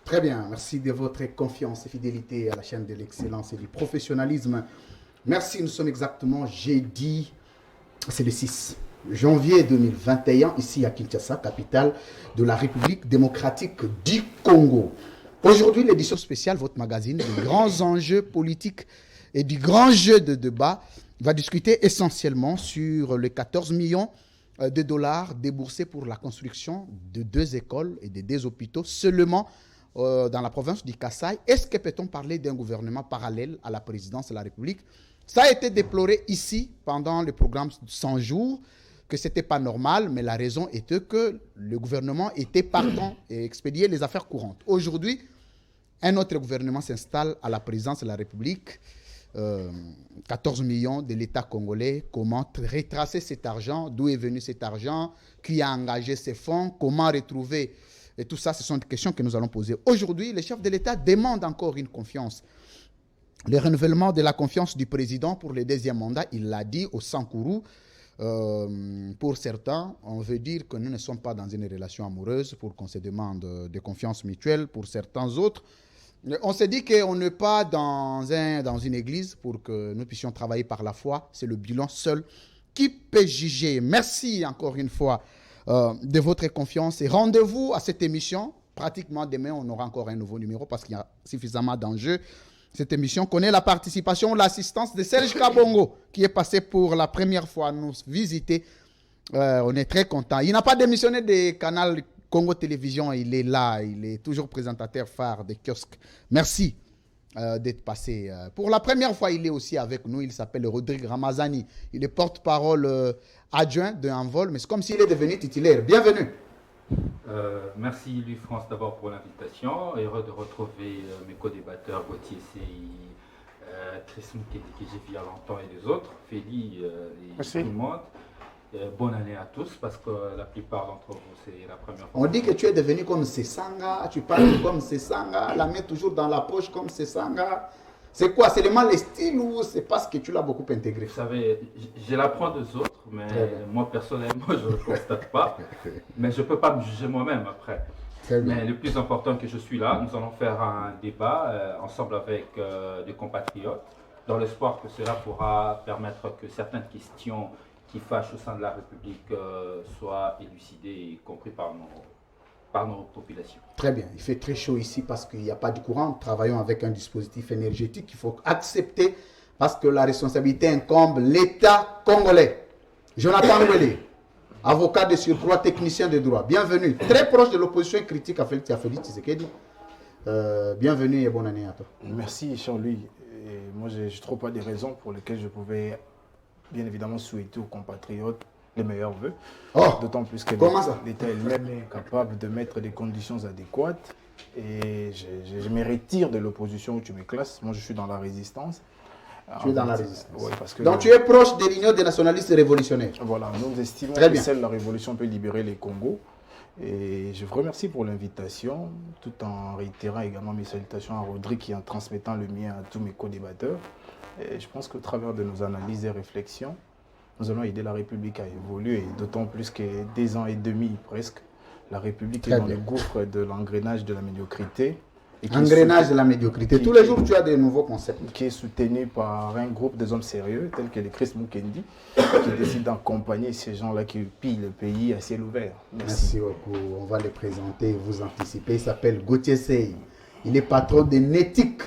Très bien, merci de votre confiance et fidélité à la chaîne de l'excellence et du professionnalisme. Merci, nous sommes exactement jeudi, c'est le 6 janvier 2021, ici à Kinshasa, capitale de la République démocratique du Congo. Aujourd'hui, l'édition spéciale, votre magazine, des grands enjeux politiques et du grand jeu de débat, va discuter essentiellement sur les 14 millions de dollars déboursés pour la construction de 2 écoles et de 2 hôpitaux seulement dans la province du Kasaï. Est-ce que peut-on parler d'un gouvernement parallèle à la présidence de la République? Ça a été déploré ici pendant le programme 100 jours, que ce n'était pas normal, mais la raison était que le gouvernement était partant et expédiait les affaires courantes. Aujourd'hui, un autre gouvernement s'installe à la présidence de la République. 14 millions de l'État congolais. Comment retracer cet argent? D'où est venu cet argent? Qui a engagé ces fonds? Comment retrouver? Et tout ça, ce sont des questions que nous allons poser. Aujourd'hui, le chef de l'État demande encore une confiance. Le renouvellement de la confiance du président pour le 2e mandat, il l'a dit au Sankourou. Pour certains, on veut dire que nous ne sommes pas dans une relation amoureuse pour qu'on se demande de confiance mutuelle. Pour certains autres, on se dit qu'on n'est pas dans une église pour que nous puissions travailler par la foi. C'est le bilan seul qui peut juger. Merci encore une fois de votre confiance et rendez-vous à cette émission. Pratiquement demain, on aura encore un nouveau numéro parce qu'il y a suffisamment d'enjeux. Cette émission connaît la participation, l'assistance de Serge Kabongo qui est passé pour la première fois nous visiter. On est très content. Il n'a pas démissionné des canaux Congo Télévision, il est là, il est toujours présentateur phare des kiosques. Merci d'être passé. Pour la première fois, il est aussi avec nous. Il s'appelle Rodrigue Ramazani. Il est porte-parole adjoint d'un vol, mais c'est comme s'il est devenu titulaire. Bienvenue. Merci Louis France d'abord pour l'invitation. Heureux de retrouver mes co-débatteurs Gauthier Sey, Chris Moukedi que j'ai vu il y a longtemps et les autres, Feli et tout le monde. Bonne année à tous parce que la plupart d'entre vous c'est la première fois. On dit que tu es devenu comme Sessanga, tu parles comme Sessanga, la main toujours dans la poche comme Sessanga. C'est quoi? C'est vraiment le style ou c'est parce que tu l'as beaucoup intégré? Vous savez, je l'apprends des autres, mais moi personnellement je ne le constate pas. Mais je ne peux pas me juger moi-même après. Mais le plus important que je suis là, nous allons faire un débat ensemble avec des compatriotes, dans l'espoir que cela pourra permettre que certaines questions qui fâchent au sein de la République soient élucidées et comprises par nos populations. Très bien, il fait très chaud ici parce qu'il n'y a pas de courant. Nous travaillons avec un dispositif énergétique qu'il faut accepter parce que la responsabilité incombe l'État congolais. Jonathan Wele, avocat de surcroît, technicien de droit. Bienvenue, très proche de l'opposition critique à Félix Tshisekedi. Bienvenue et bonne année à toi. Merci Jean-Louis. Moi, je ne trouve pas des raisons pour lesquelles je pouvais bien évidemment souhaiter aux compatriotes les meilleurs vœux. Oh, d'autant plus que l'État elle-même est capable de mettre des conditions adéquates. Et je me retire de l'opposition où tu me classes. Moi, je suis dans la résistance. Tu es dans la résistance. Oui, parce que donc tu es proche de l'Union des nationalistes révolutionnaires. Voilà, nous estimons que seule la révolution peut libérer les Congos. Et je vous remercie pour l'invitation, tout en réitérant également mes salutations à Rodrigue et en transmettant le mien à tous mes co-débatteurs. Et je pense qu'au travers de nos analyses et réflexions, nous allons aider la République à évoluer, d'autant plus que 2 ans et demi presque, la République est dans le gouffre de l'engrenage de la médiocrité. Engrenage de la médiocrité. Tous les jours, tu as des nouveaux concepts. Qui est soutenu par un groupe des hommes sérieux, tels que les Chris Moukedi, qui décide d'accompagner ces gens-là qui pillent le pays à ciel ouvert. Merci beaucoup. On va les présenter, vous anticiper. Il s'appelle Gauthier Sey. Il est patron de Netic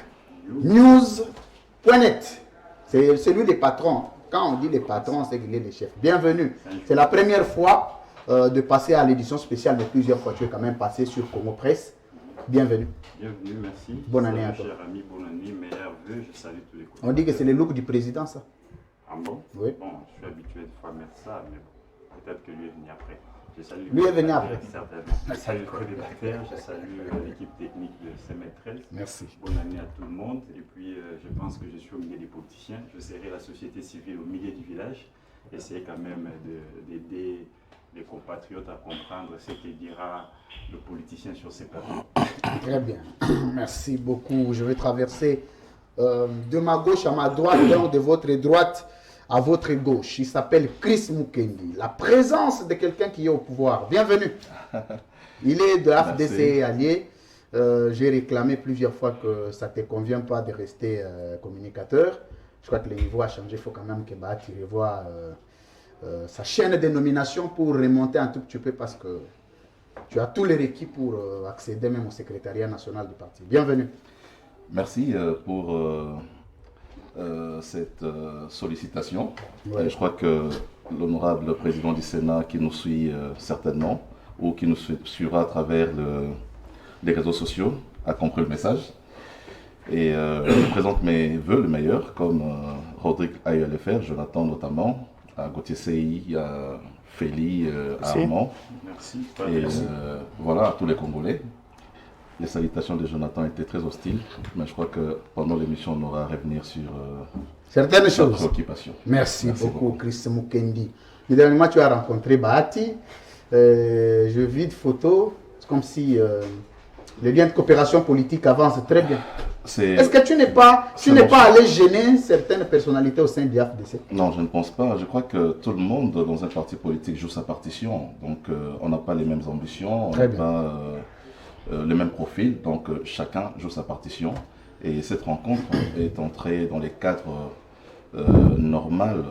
News.net. C'est celui des patrons. Quand on dit les patrons, c'est qu'il est le chef. Bienvenue. C'est la première fois de passer à l'édition spéciale, mais plusieurs fois tu es quand même passé sur Congo Presse. Bienvenue. Bienvenue, merci. Bonne année à toi. Cher ami, bonne année, meilleurs vœux, je salue tous les collègues. On dit que c'est le look du président, ça. Ah bon? Oui. Bon, je suis habitué de faire ça, mais peut-être que lui est venu après. Lui est venu après. Certainement. Je salue le co-débatteur, je salue l'équipe technique de CM13. Merci. Bonne année à tout le monde. Et puis, je pense que je suis au milieu des politiciens. Je serai la société civile au milieu du village. Essayer quand même d'aider les compatriotes à comprendre ce que dira le politicien sur ses plateaux. Très bien. Merci beaucoup. Je vais traverser de ma gauche à ma droite, donc de votre droite à votre gauche. Il s'appelle Chris Moukedi. La présence de quelqu'un qui est au pouvoir. Bienvenue. Il est de l'AFDC allié. j'ai réclamé plusieurs fois que ça ne te convient pas de rester communicateur. Je crois que le niveau a changé. Il faut quand même que Bahati revoie sa chaîne de nomination pour remonter un tout petit peu parce que tu as tous les requis pour accéder même au secrétariat national du parti. Bienvenue. Merci pour cette sollicitation. Ouais. Je crois que l'honorable président du Sénat qui nous suit certainement ou qui nous suivra à travers les réseaux sociaux a compris le message. Et je présente mes voeux le meilleur, comme Rodrigue a eu à le faire, Jonathan notamment, à Gauthier CI, à Feli, à Armand. Merci. Et voilà, à tous les Congolais. Les salutations de Jonathan étaient très hostiles, mais je crois que pendant l'émission, on aura à revenir sur certaines sa choses. préoccupation. Merci beaucoup, Chris Mukendi. Évidemment, tu as rencontré Bahati. Je vis de photos. C'est comme si le lien de coopération politique avance très bien. Est-ce que tu n'es pas allé gêner certaines personnalités au sein du FDC? Non, je ne pense pas. Je crois que tout le monde dans un parti politique joue sa partition. Donc, on n'a pas les mêmes ambitions, on n'a pas le même profil. Donc, chacun joue sa partition. Et cette rencontre est entrée dans les cadres normaux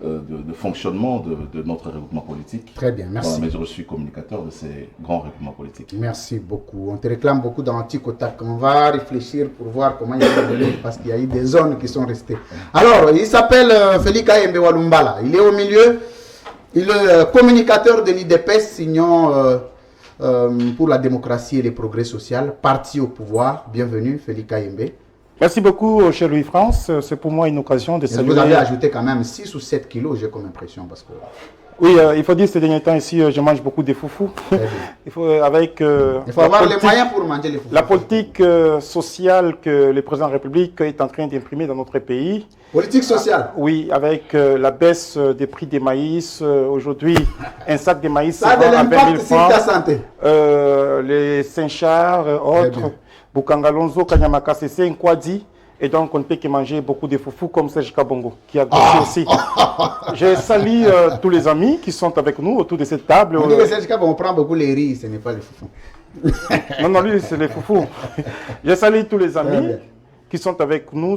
de fonctionnement de notre regroupement politique. Très bien, merci. Dans la mesure où je suis communicateur de ces grands regroupements politiques. Merci beaucoup. On te réclame beaucoup dans Anticotac. On va réfléchir pour voir comment il va venir parce qu'il y a eu des zones qui sont restées. Alors, il s'appelle Félix Kayembe Walumbala. Il est au milieu. Il est communicateur de l'IDPS, signant pour la démocratie et les progrès sociaux, parti au pouvoir. Bienvenue, Félix Kayembe. Merci beaucoup, cher Louis-France. C'est pour moi une occasion de saluer... Vous avez ajouté quand même 6 ou 7 kilos, j'ai comme impression. Parce que... Oui, il faut dire que ces derniers temps ici, je mange beaucoup de foufous. Il faut avoir les moyens pour manger les foufous. La politique sociale que le président de la République est en train d'imprimer dans notre pays. Politique sociale? Oui, avec la baisse des prix des maïs. Aujourd'hui, un sac de maïs ça a de l'impact sur ta santé. Les Saint-Charles, autres. Bukangalonzo, Kanyamaka, c'est un Kwadi. Et donc, on ne peut que manger beaucoup de foufous comme Serge Kabongo, qui a grossi aussi. Je salue tous les amis qui sont avec nous autour de cette table. On dit que Serge Kabongo prend beaucoup les riz, ce n'est pas les foufous. Non, lui, c'est les foufous. Je salue tous les amis qui sont avec nous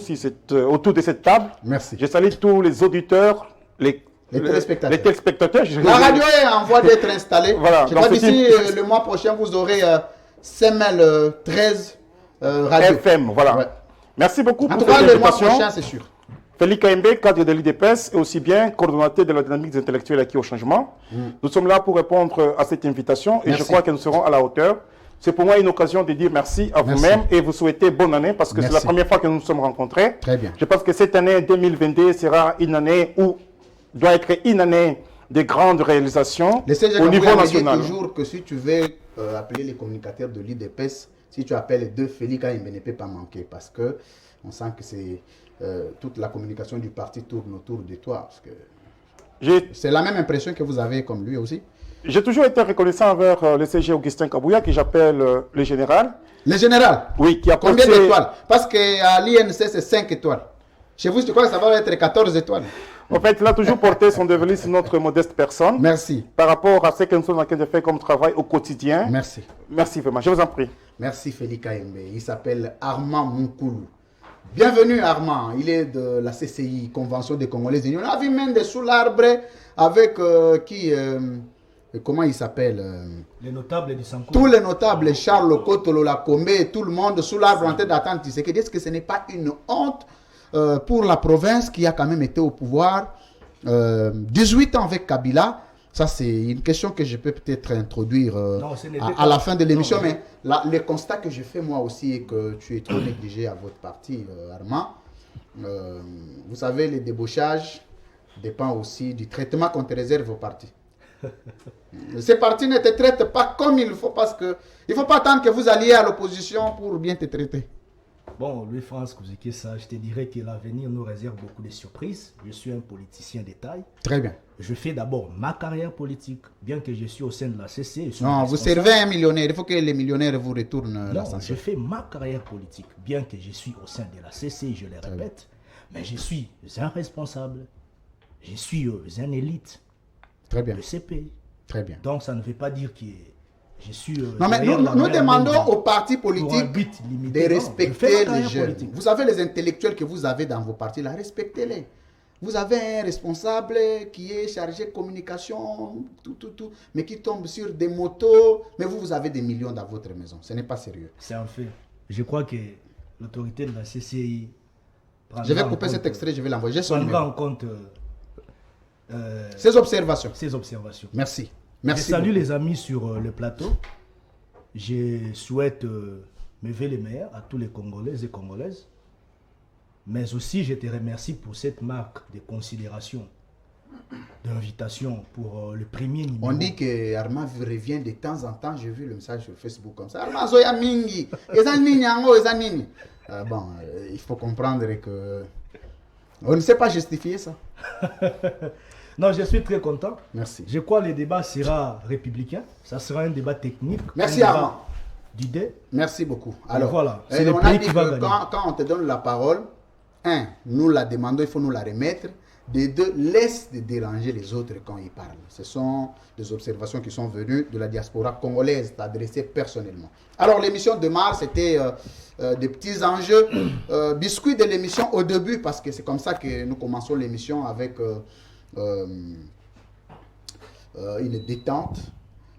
autour de cette table. Merci. Je salue tous les auditeurs, les téléspectateurs. La radio est en voie d'être installée. Voilà. Je crois d'ici le mois prochain, vous aurez CML 13 radio. FM, voilà. Ouais. Merci beaucoup pour cette invitation. Le mois prochain, c'est sûr. Félix Kayembe, cadre de l'IDPS, et aussi bien coordonnateur de la dynamique des intellectuels acquis au changement. Nous sommes là pour répondre à cette invitation et je crois que nous serons à la hauteur. C'est pour moi une occasion de dire merci à vous-même et vous souhaiter bonne année parce que c'est la première fois que nous nous sommes rencontrés. Très bien. Je pense que cette année 2022 sera une année doit être une année de grandes réalisations au niveau national. Dit toujours que si tu veux appeler les communicateurs de l'IDPS, si tu appelles deux Félix Kayembe ne peut pas manquer parce que on sent que c'est toute la communication du parti tourne autour de toi. C'est la même impression que vous avez comme lui aussi. J'ai toujours été reconnaissant envers le CG Augustin Kabouya, que j'appelle le général. Le général? Oui, qui a combien d'étoiles? Parce qu'à l'INC, c'est 5 étoiles. Chez vous, je crois que ça va être 14 étoiles. En fait, il a toujours porté son devenir sur notre modeste personne. Merci. Par rapport à ce que nous sommes en train de faire comme travail au quotidien. Merci. Merci vraiment, je vous en prie. Merci Félix Kayembe. Il s'appelle Armand Moukoulou. Bienvenue Armand. Il est de la CCI, Convention des Congolais. On a vu Mende sous l'arbre avec comment il s'appelle Les notables du Sankou. Tous les notables, Charles Kotolo, Lakombe, tout le monde sous l'arbre en train d'attendre. Tu sais que est-ce que ce n'est pas une honte pour la province qui a quand même été au pouvoir 18 ans avec Kabila? Ça, c'est une question que je peux peut-être introduire à la fin de l'émission. Mais le constat que je fais moi aussi est que tu es trop négligé à votre parti, Armand. Vous savez, le débauchage dépend aussi du traitement qu'on te réserve au parti. Ces partis ne te traitent pas comme il faut parce que il ne faut pas attendre que vous alliez à l'opposition pour bien te traiter. Bon, Louis-France Kouziki-Ça, je te dirais que l'avenir nous réserve beaucoup de surprises. Je suis un politicien de taille. Très bien. Je fais d'abord ma carrière politique, bien que je suis au sein de la CC. Non, vous servez un millionnaire. Il faut que les millionnaires vous retournent la santé. Je fais ma carrière politique, bien que je suis au sein de la CC, je le répète. Mais je suis un responsable. Je suis un élite. Très bien. De ce pays. Très bien. Donc, ça ne veut pas dire que Je suis. Non, mais nous demandons aux partis politiques de respecter les jeunes. Politique. Vous avez les intellectuels que vous avez dans vos partis là, respectez-les. Vous avez un responsable qui est chargé de communication, tout, mais qui tombe sur des motos. Mais vous avez des millions dans votre maison. Ce n'est pas sérieux. C'est un fait. Je crois que l'autorité de la CCI. Je vais couper cet extrait, je vais l'envoyer. Prendra en compte ces observations. Merci. Je salue les amis sur le plateau. Je souhaite me lever les meilleurs à tous les Congolais et Congolaises. Mais aussi, je te remercie pour cette marque de considération, d'invitation pour le premier numéro. On dit que Armand revient de temps en temps. J'ai vu le message sur Facebook comme ça. Armand Zoya Mingi. Bon, il faut comprendre que on ne sait pas justifier ça. Non, je suis très content. Merci. Je crois que le débat sera républicain. Ça sera un débat technique. Merci Armand. D'idées. Merci beaucoup. Alors, voilà, c'est le pays qui va gagner. Quand on te donne la parole, nous la demandons, il faut nous la remettre. De deux, laisse de déranger les autres quand ils parlent. Ce sont des observations qui sont venues de la diaspora congolaise, adressées personnellement. Alors, l'émission de mars, c'était des petits enjeux. Biscuit de l'émission au début, parce que c'est comme ça que nous commençons l'émission avec une détente,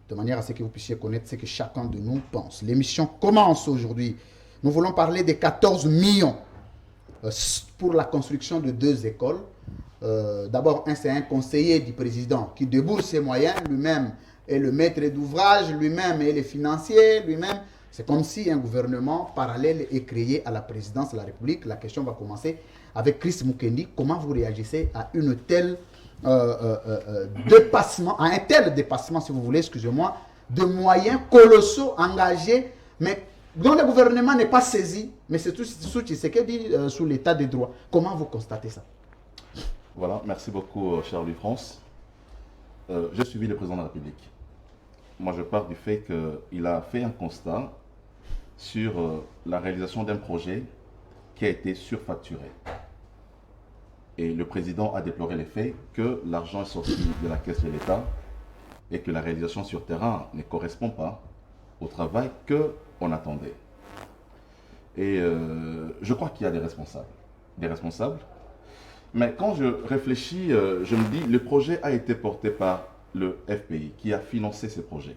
de manière à ce que vous puissiez connaître ce que chacun de nous pense. L'émission commence aujourd'hui. Nous voulons parler des 14 millions pour la construction de 2 écoles. D'abord, c'est un conseiller du président qui débourse ses moyens, lui-même est le maître d'ouvrage, lui-même est le financier, lui-même. C'est comme si un gouvernement parallèle est créé à la présidence de la République. La question va commencer avec Chris Mukendi. Comment vous réagissez à une telle dépassement, à un tel dépassement, si vous voulez, excusez-moi, de moyens colossaux engagés, mais dont le gouvernement n'est pas saisi, mais c'est tout ce qui s'est dit sous l'état des droits. Comment vous constatez ça? Voilà, merci beaucoup Charles France. J'ai suivi le président de la République. Moi je pars du fait qu'il a fait un constat sur la réalisation d'un projet qui a été surfacturé. Et le président a déploré le fait que l'argent est sorti de la caisse de l'État et que la réalisation sur terrain ne correspond pas au travail qu'on attendait. Et je crois qu'il y a des responsables. Mais quand je réfléchis, je me dis, le projet a été porté par le FPI qui a financé ce projet.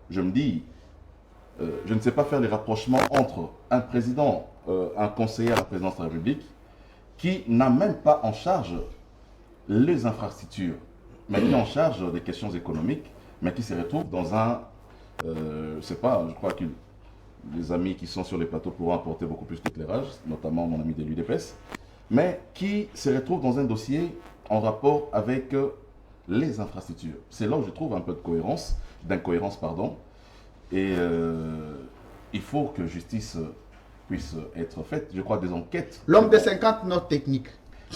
Je me dis, je ne sais pas faire les rapprochements entre un président, un conseiller à la présidence de la République qui n'a même pas en charge les infrastructures, mais qui est en charge des questions économiques, mais qui se retrouve dans un, je ne sais pas, je crois que les amis qui sont sur les plateaux pourront apporter beaucoup plus d'éclairage, notamment mon ami de l'UDPS, mais qui se retrouve dans un dossier en rapport avec les infrastructures. C'est là où je trouve un peu d'incohérence, et il faut que justice puisse être faite. Je crois que des enquêtes... L'homme de 50 notes techniques.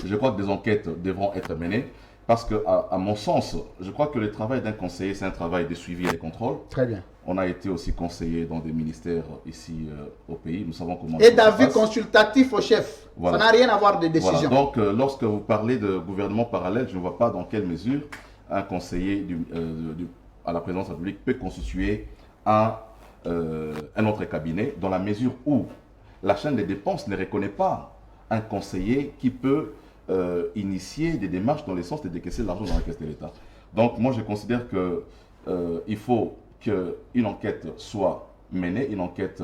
Je crois que des enquêtes devront être menées parce que, à mon sens, je crois que le travail d'un conseiller, c'est un travail de suivi et de contrôle. Très bien. On a été aussi conseiller dans des ministères ici au pays. Nous savons comment... Et d'avis consultatif au chef. Voilà. Ça n'a rien à voir de décision. Voilà. Donc, lorsque vous parlez de gouvernement parallèle, je ne vois pas dans quelle mesure un conseiller à la présidence de la République peut constituer un autre cabinet, dans la mesure où la chaîne des dépenses ne reconnaît pas un conseiller qui peut initier des démarches dans le sens de décaisser l'argent dans la caisse de l'État. Donc moi je considère qu'il faut qu'une enquête soit menée, une enquête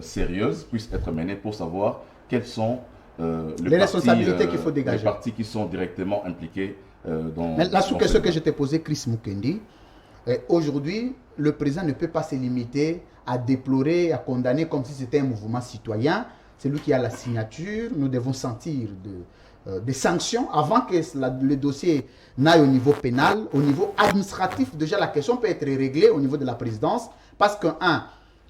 sérieuse puisse être menée pour savoir quelles sont les responsabilités qu'il faut dégager. Les partis qui sont directement impliqués dans... Mais la question que je t'ai posée, Chris Mukendi, aujourd'hui, le président ne peut pas se limiter à déplorer, à condamner comme si c'était un mouvement citoyen. C'est lui qui a la signature. Nous devons sentir des sanctions avant que le dossier n'aille au niveau pénal. Au niveau administratif, déjà la question peut être réglée au niveau de la présidence parce que,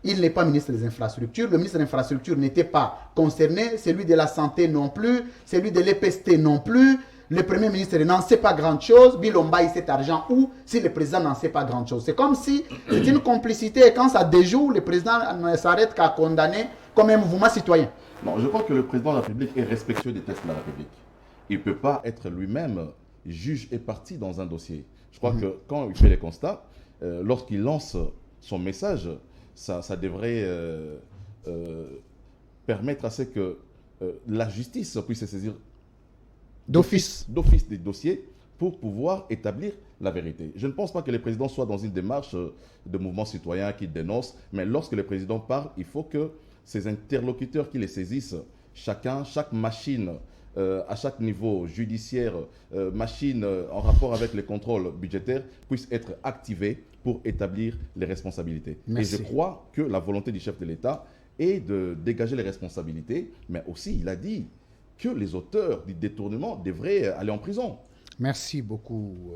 il n'est pas ministre des Infrastructures. Le ministre des Infrastructures n'était pas concerné. Celui de la Santé non plus. Celui de l'EPST non plus. Le Premier ministre n'en sait pas grand-chose. Bilomba, il cet argent où si le président n'en sait pas grand-chose. C'est comme si c'est une complicité et quand ça déjoue, le président ne s'arrête qu'à condamner comme un mouvement citoyen. Non, je crois que le président de la République est respectueux des textes de la République. Il ne peut pas être lui-même juge et partie dans un dossier. Je crois que quand il fait les constats, lorsqu'il lance son message, ça devrait permettre à ce que la justice puisse se saisir d'office des dossiers pour pouvoir établir la vérité. Je ne pense pas que le président soit dans une démarche de mouvement citoyen qui dénonce, mais lorsque le président parle, il faut que ses interlocuteurs qui les saisissent, chaque machine à chaque niveau judiciaire, machine en rapport avec les contrôles budgétaires, puisse être activée pour établir les responsabilités. Merci. Et je crois que la volonté du chef de l'État est de dégager les responsabilités, mais aussi il a dit que les auteurs du détournement devraient aller en prison. Merci beaucoup,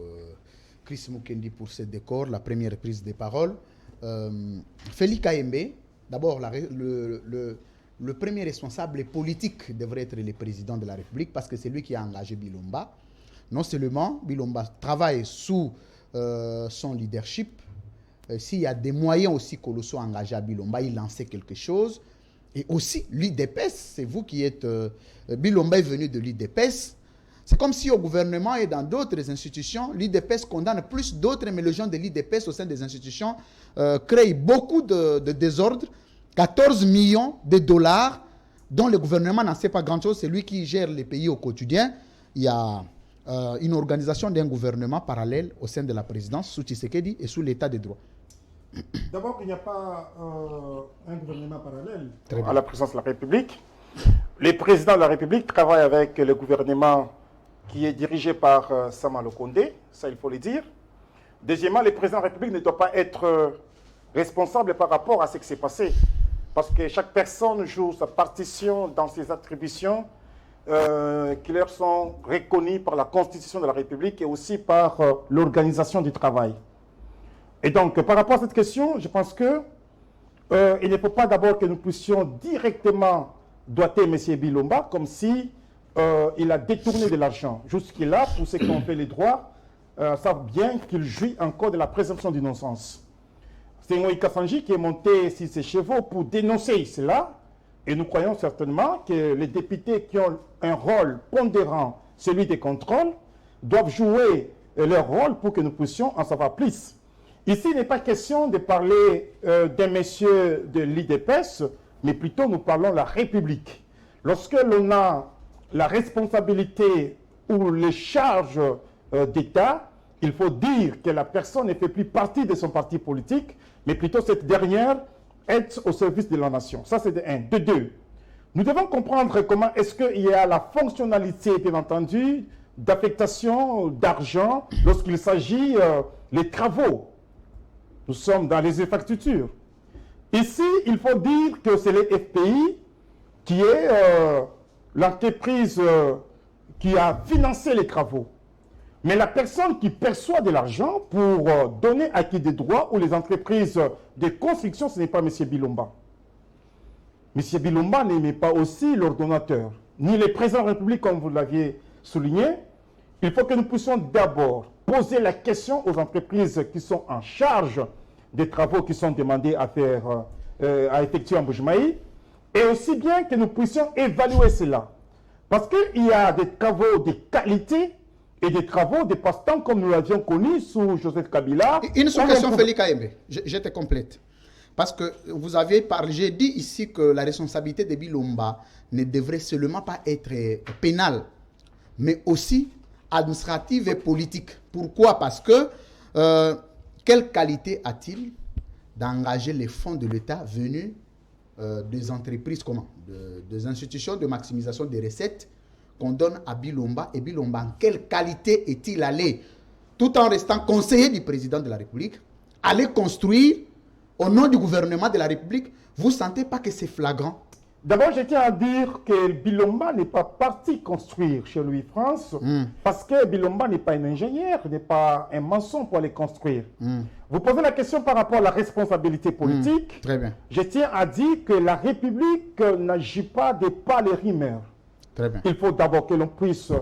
Chris Mukendi, pour ce décor, la première prise de parole. Félix Kayembe, d'abord, le premier responsable politique devrait être le président de la République parce que c'est lui qui a engagé Bilomba. Non seulement Bilomba travaille sous son leadership, s'il y a des moyens aussi colossaux engagés à Bilomba, il lançait quelque chose. Et aussi, l'UDPS, c'est vous qui êtes... Bilomba est venu de l'UDPS. C'est comme si au gouvernement et dans d'autres institutions, l'UDPS condamne plus d'autres, mais les gens de l'UDPS au sein des institutions créent beaucoup de désordre. 14 millions de dollars dont le gouvernement n'en sait pas grand-chose. C'est lui qui gère les pays au quotidien. Il y a une organisation d'un gouvernement parallèle au sein de la présidence, sous Tshisekedi et sous l'état de droit. D'abord, il n'y a pas un gouvernement parallèle à la présidence de la République. Les présidents de la République travaillent avec le gouvernement qui est dirigé par Sama Lokonde, ça il faut le dire. Deuxièmement, le président de la République ne doit pas être responsable par rapport à ce qui s'est passé. Parce que chaque personne joue sa partition dans ses attributions qui leur sont reconnues par la Constitution de la République et aussi par l'organisation du travail. Et donc, par rapport à cette question, je pense que il ne faut pas d'abord que nous puissions directement doiter M. Bilomba comme si il a détourné de l'argent. Jusque-là, pour ceux qui ont fait les droits, savent bien qu'il jouit encore de la présomption d'innocence. C'est Moïse Kassanji qui est monté sur ses chevaux pour dénoncer cela. Et nous croyons certainement que les députés qui ont un rôle pondérant, celui des contrôles, doivent jouer leur rôle pour que nous puissions en savoir plus. Ici, il n'est pas question de parler d'un monsieur de l'IDPS, mais plutôt nous parlons de la République. Lorsque l'on a la responsabilité ou les charges d'État, il faut dire que la personne ne fait plus partie de son parti politique, mais plutôt cette dernière est au service de la nation. Ça, c'est de 1. De 2, nous devons comprendre comment est-ce qu'il y a la fonctionnalité, bien entendu, d'affectation d'argent lorsqu'il s'agit des travaux. Nous sommes dans les infrastructures. Ici, il faut dire que c'est le FPI qui est l'entreprise qui a financé les travaux. Mais la personne qui perçoit de l'argent pour donner acquis des droits ou les entreprises de construction, ce n'est pas M. Bilomba. M. Bilomba n'aimait pas aussi l'ordonnateur, ni le président de la République, comme vous l'aviez souligné. Il faut que nous puissions d'abord poser la question aux entreprises qui sont en charge des travaux qui sont demandés à effectuer en Bujumaï, et aussi bien que nous puissions évaluer cela. Parce qu'il y a des travaux de qualité et des travaux de passe-temps comme nous l'avions connu sous Joseph Kabila. Une seule question, Félix Kayembe. Je te complète. Parce que vous avez parlé, j'ai dit ici que la responsabilité de Bilomba ne devrait seulement pas être pénale, mais aussi administrative et politique. Pourquoi? Parce que quelle qualité a-t-il d'engager les fonds de l'État venus des entreprises, des institutions de maximisation des recettes qu'on donne à Bilomba? Et Bilomba, en quelle qualité est-il allé, tout en restant conseiller du président de la République, aller construire au nom du gouvernement de la République? Vous ne sentez pas que c'est flagrant? D'abord, je tiens à dire que Bilomba n'est pas parti construire chez Louis France parce que Bilomba n'est pas un ingénieur, n'est pas un maçon pour aller construire. Vous posez la question par rapport à la responsabilité politique. Très bien. Je tiens à dire que la République n'agit pas de pas les rimeurs. Très bien. Il faut d'abord que l'on puisse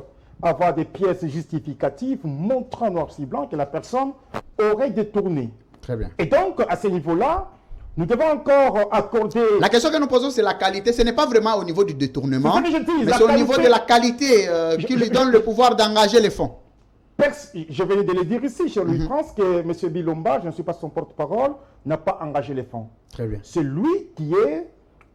avoir des pièces justificatives montrant noir sur blanc que la personne aurait détourné. Très bien. Et donc, à ce niveau-là, nous devons encore accorder... La question que nous posons, c'est la qualité. Ce n'est pas vraiment au niveau du détournement, c'est ce que je dis, mais c'est au niveau de la qualité qui lui donne le pouvoir d'engager les fonds. je venais de le dire ici, chez Louis-France, que M. Bilomba, je ne suis pas son porte-parole, n'a pas engagé les fonds. Très bien. C'est lui qui est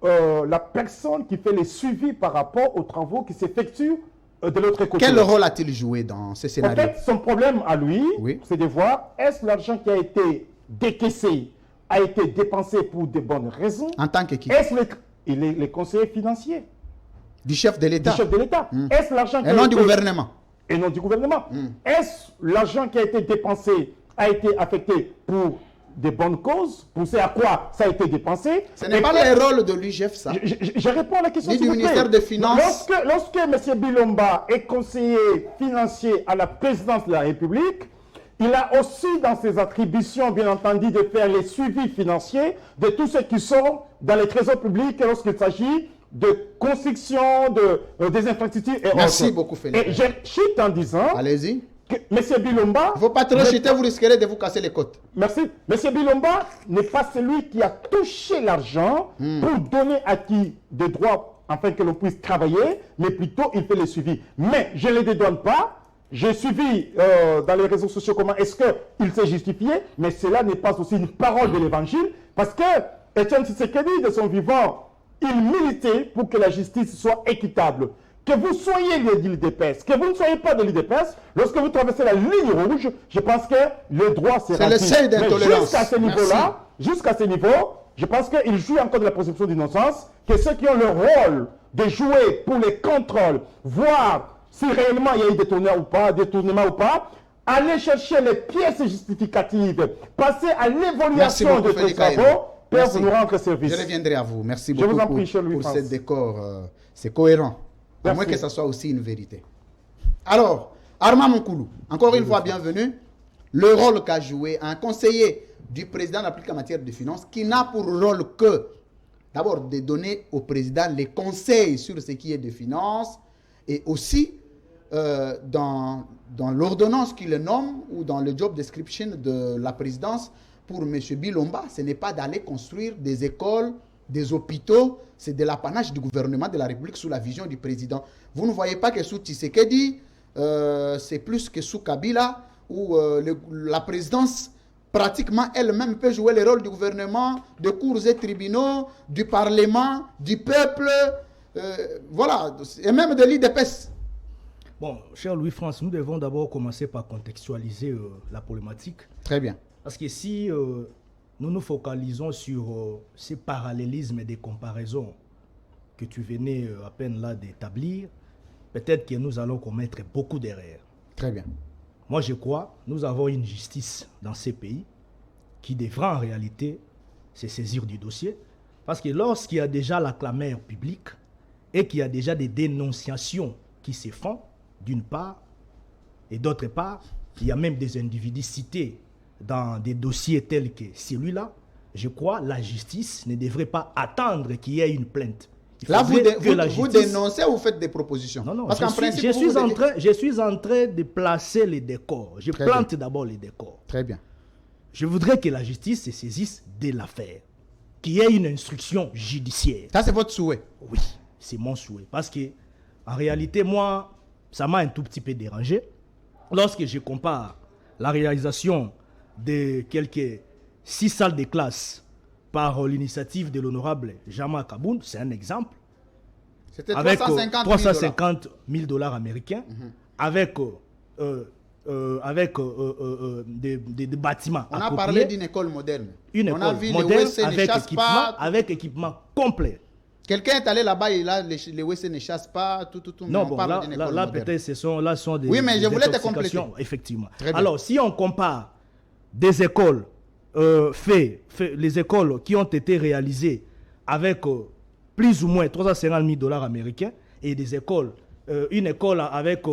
la personne qui fait les suivis par rapport aux travaux qui s'effectuent de l'autre côté. Quel rôle a-t-il joué dans ce scénario? En fait, son problème à lui, oui, c'est de voir est-ce l'argent qui a été décaissé a été dépensé pour de bonnes raisons. En tant qu'équipe. Il est le conseiller financier. Du chef de l'État. Du chef de l'État. Est-ce l'argent qui a non été... du gouvernement. Et non du gouvernement. Est-ce l'argent qui a été dépensé a été affecté pour des bonnes causes? Pour ce à quoi ça a été dépensé? Ce n'est pas le rôle de l'UGF, ça. Je réponds à la question. Ni du ministère des Finances. Lorsque M. Bilomba est conseiller financier à la présidence de la République, il a aussi dans ses attributions, bien entendu, de faire les suivis financiers de tous ceux qui sont dans les trésors publics lorsqu'il s'agit de construction, des infrastructures et Merci beaucoup, Félix. Et je chute en disant allez-y, que M. Bilomba... Il ne faut pas trop chuter, vous risquerez de vous casser les côtes. Merci. M. Bilomba n'est pas celui qui a touché l'argent pour donner à qui des droits afin que l'on puisse travailler, mais plutôt il fait le suivi. Mais je ne les dédonne pas. J'ai suivi dans les réseaux sociaux comment est-ce qu'il s'est justifié, mais cela n'est pas aussi une parole de l'évangile, parce que Etienne Tshisekedi, de son vivant, il militait pour que la justice soit équitable. Que vous soyez de l'IDPS, que vous ne soyez pas de l'IDPS, lorsque vous traversez la ligne rouge, je pense que le droit c'est le seuil d'intolérance. Jusqu'à ce niveau, je pense qu'il joue encore de la présomption d'innocence, que ceux qui ont le rôle de jouer pour les contrôles, voir si réellement il y a eu détournement ou pas, aller chercher les pièces justificatives, passer à l'évaluation de ces travaux, pour nous rendre service. Je reviendrai à vous. Merci beaucoup vous en prie, pour ce décor. C'est cohérent. À moins que ça soit aussi une vérité. Alors, Armand Monkoulou, encore une fois, bienvenue. Le rôle qu'a joué un conseiller du président de la République en matière de finances qui n'a pour rôle que, d'abord, de donner au président les conseils sur ce qui est de finances et aussi dans l'ordonnance qui le nomme ou dans le job description de la présidence pour M. Bilomba, ce n'est pas d'aller construire des écoles, des hôpitaux, c'est de l'apanage du gouvernement de la République sous la vision du président. Vous ne voyez pas que sous Tshisekedi, c'est plus que sous Kabila, où la présidence pratiquement elle-même peut jouer le rôle du gouvernement, de cours et tribunaux, du parlement, du peuple, voilà, et même de l'IDPS. Bon, cher Louis-France, nous devons d'abord commencer par contextualiser la problématique. Très bien. Parce que si nous nous focalisons sur ces parallélismes et des comparaisons que tu venais à peine là d'établir, peut-être que nous allons commettre beaucoup d'erreurs. Très bien. Moi, je crois, nous avons une justice dans ces pays qui devra en réalité se saisir du dossier. Parce que lorsqu'il y a déjà la clameur publique et qu'il y a déjà des dénonciations qui se font, d'une part, et d'autre part, il y a même des individus cités dans des dossiers tels que celui-là, je crois la justice ne devrait pas attendre qu'il y ait une plainte. Là, vous dénoncez ou vous faites des propositions? Non, non, parce qu'en principe, je suis en train de placer les décors. Je plante d'abord les décors. Très bien. Je voudrais que la justice se saisisse de l'affaire, qu'il y ait une instruction judiciaire. Ça, c'est votre souhait? Oui, c'est mon souhait. Parce que, en réalité, moi, ça m'a un tout petit peu dérangé. Lorsque je compare la réalisation de quelques 6 salles de classe par l'initiative de l'honorable Jama Kaboun, c'est un exemple. C'était avec 350 000 $ américains, avec des bâtiments. On a parlé d'une école moderne. Une école moderne avec équipement complet. Quelqu'un est allé là-bas et là, les WC ne chassent pas, tout. Non, bon, là peut-être ce sont des... Oui, mais je voulais te compléter. Effectivement. Alors, si on compare des écoles les écoles qui ont été réalisées avec plus ou moins 350 000 $ américains et des écoles, une école avec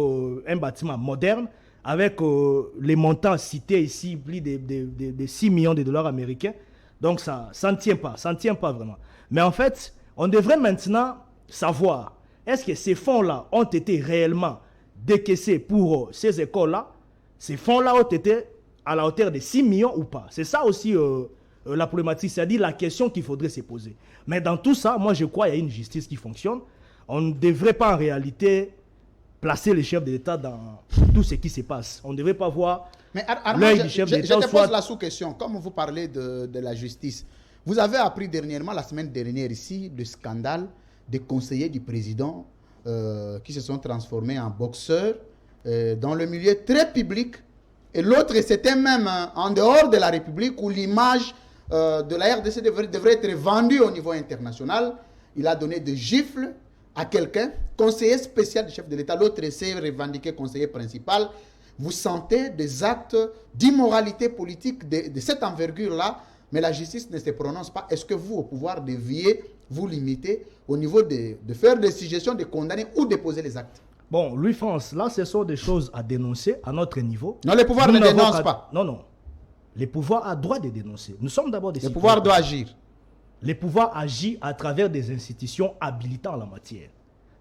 un bâtiment moderne, avec les montants cités ici, plus de 6 millions de $ américains. Donc, ça ne tient pas vraiment. Mais en fait, on devrait maintenant savoir, est-ce que ces fonds-là ont été réellement décaissés pour ces écoles-là? Ces fonds-là ont été à la hauteur de 6 millions ou pas? C'est ça aussi la problématique, c'est-à-dire la question qu'il faudrait se poser. Mais dans tout ça, moi je crois qu'il y a une justice qui fonctionne. On ne devrait pas en réalité placer les chefs de l'État dans tout ce qui se passe. On ne devrait pas voir Mais Armand, l'œil du chef de l'État. Je te pose la sous-question. Comme vous parlez de la justice, vous avez appris dernièrement, la semaine dernière ici, le scandale des conseillers du président qui se sont transformés en boxeurs dans le milieu très public. Et l'autre, c'était même en dehors de la République où l'image de la RDC devrait être vendue au niveau international. Il a donné des gifles à quelqu'un, conseiller spécial du chef de l'État. L'autre s'est revendiqué conseiller principal. Vous sentez des actes d'immoralité politique de cette envergure-là, mais la justice ne se prononce pas. Est-ce que vous, au pouvoir, deviez vous limiter au niveau de faire des suggestions, de condamner ou déposer les actes? Bon, Louis-France, là, ce sont des choses à dénoncer à notre niveau. Non, le pouvoir ne dénonce pas. Non, non. Le pouvoir a droit de dénoncer. Nous sommes d'abord des citoyens. Le pouvoir doit agir. Le pouvoir agit à travers des institutions habilitant en la matière.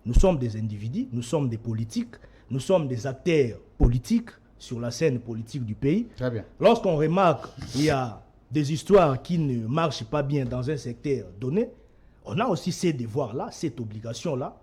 Nous sommes des individus, nous sommes des politiques, nous sommes des acteurs politiques sur la scène politique du pays. Très bien. Lorsqu'on remarque qu'il y a des histoires qui ne marchent pas bien dans un secteur donné, on a aussi ces devoirs-là, cette obligation-là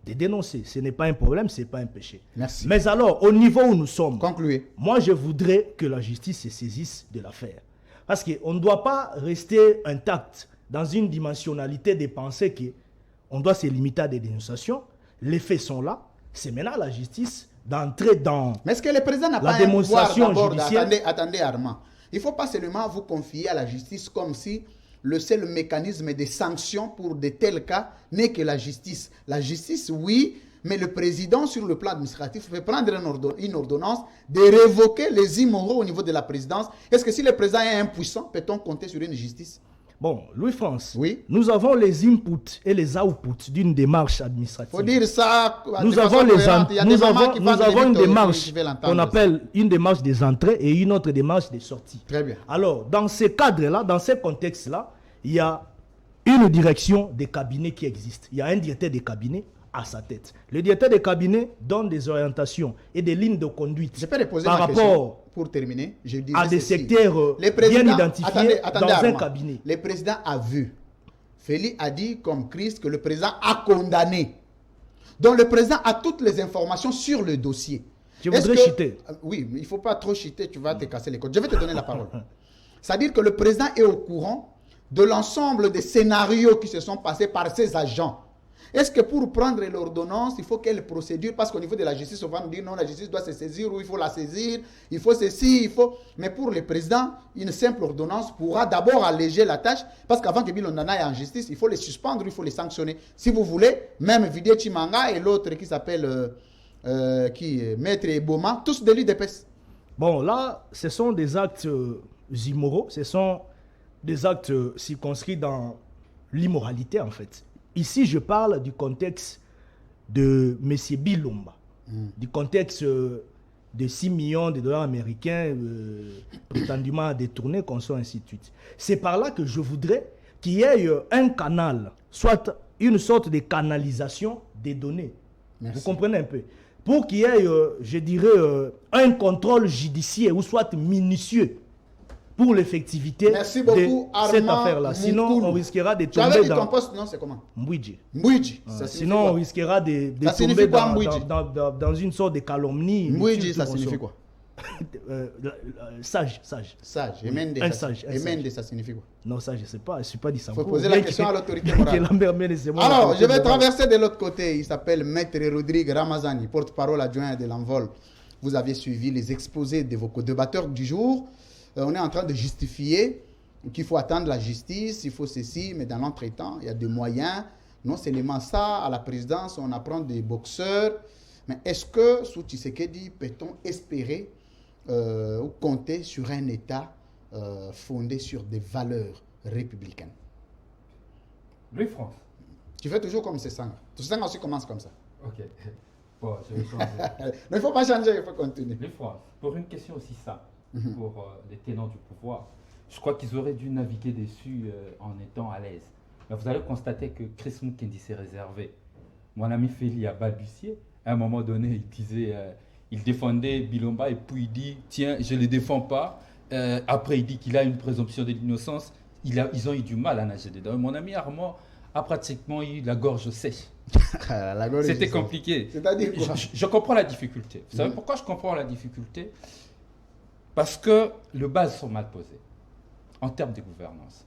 de dénoncer. Ce n'est pas un problème, ce n'est pas un péché. Merci. Mais alors, au niveau où nous sommes, concluez. Moi, je voudrais que la justice se saisisse de l'affaire. Parce qu'on ne doit pas rester intact dans une dimensionnalité de penser qu'on doit se limiter à des dénonciations. Les faits sont là. C'est maintenant la justice d'entrer dans Mais est-ce que le président n'a la pas démonstration un pouvoir judiciaire? Attendez, Armand. Il ne faut pas seulement vous confier à la justice comme si le seul mécanisme de sanction pour de tels cas n'est que la justice. La justice, oui, mais le président, sur le plan administratif, peut prendre une ordonnance de révoquer les immoraux au niveau de la présidence. Est-ce que si le président est impuissant, peut-on compter sur une justice? Bon, Louis-France, oui? Nous avons les inputs et les outputs d'une démarche administrative. Il faut dire ça. Nous avons une démarche qu'on appelle une démarche des entrées et une autre démarche des sorties. Très bien. Alors, dans ces cadres-là, dans ces contextes-là, il y a une direction des cabinets qui existe. Il y a un directeur des cabinets à sa tête. Le directeur des cabinets donne des orientations et des lignes de conduite. Je peux reposer par rapport pour terminer. Je à des secteurs bien identifiés dans un cabinet. Le président a vu. Félix a dit comme Christ que le président a condamné. Donc le président a toutes les informations sur le dossier. Je voudrais chiter. Oui, mais il ne faut pas trop chiter, tu vas te casser les côtes. Je vais te donner la parole. C'est-à-dire que le président est au courant de l'ensemble des scénarios qui se sont passés par ses agents. Est-ce que pour prendre l'ordonnance, il faut quelle procédure? Parce qu'au niveau de la justice, on va nous dire non, la justice doit se saisir ou il faut la saisir, il faut ceci, il faut... Mais pour le président, une simple ordonnance pourra d'abord alléger la tâche parce qu'avant que Bilondana aille en justice, il faut les suspendre, il faut les sanctionner. Si vous voulez, même Vidé Chimanga et l'autre qui s'appelle Maître Eboma, tous délits d'épaisse. Bon, là, ce sont des actes immoraux, ce sont des actes circonscrits dans l'immoralité en fait. Ici, je parle du contexte de M. Bilomba, du contexte de 6 millions de dollars américains prétendument détournés, qu'on soit ainsi de suite. C'est par là que je voudrais qu'il y ait un canal, soit une sorte de canalisation des données. Merci. Vous comprenez un peu? Pour qu'il y ait, je dirais, un contrôle judiciaire ou soit minutieux pour l'effectivité de cette affaire-là. Sinon, on risquera de tomber dans... Tu avais dit ton poste, non, c'est comment? Mbouidji. Mbouidji. Sinon, on risquera de tomber dans une sorte de calomnie. Mbouidji, ça signifie quoi? Sage. Sage. Un sage. Emende, ça signifie quoi? Non, ça, je ne sais pas. Je ne suis pas du Sanko. Il faut poser la question à l'autorité morale. Alors, je vais traverser de l'autre côté. Il s'appelle Maître Rodrigue Ramazani, porte-parole adjoint de l'Envol. Vous aviez suivi les exposés de vos co-débatteurs du jour. On est en train de justifier qu'il faut attendre la justice, il faut ceci, mais dans l'entretemps, il y a des moyens. Non seulement ça, à la présidence, on apprend des boxeurs. Mais est-ce que, sous Tshisekedi, peut-on espérer ou compter sur un État fondé sur des valeurs républicaines? Louis-France. Tu fais toujours comme Sessanga. Sessanga aussi commence comme ça. Ok. Bon, je vais changer. Mais il ne faut pas changer, il faut continuer. Louis-France, pour une question aussi simple, pour les tenants du pouvoir, je crois qu'ils auraient dû naviguer dessus en étant à l'aise. Mais vous allez constater que Chris Mukendi s'est réservé. Mon ami Félix a balbutié. À un moment donné, il disait, il défendait Bilomba et puis il dit, tiens, je ne le défends pas. Après, il dit qu'il a une présomption de l'innocence. Ils ont eu du mal à nager dedans. Mon ami Armand a pratiquement eu la gorge sèche. La gorge C'était sèche. compliqué. C'est-à-dire quoi? Je comprends la difficulté. Vous savez pourquoi je comprends la difficulté? Parce que les bases sont mal posées en termes de gouvernance.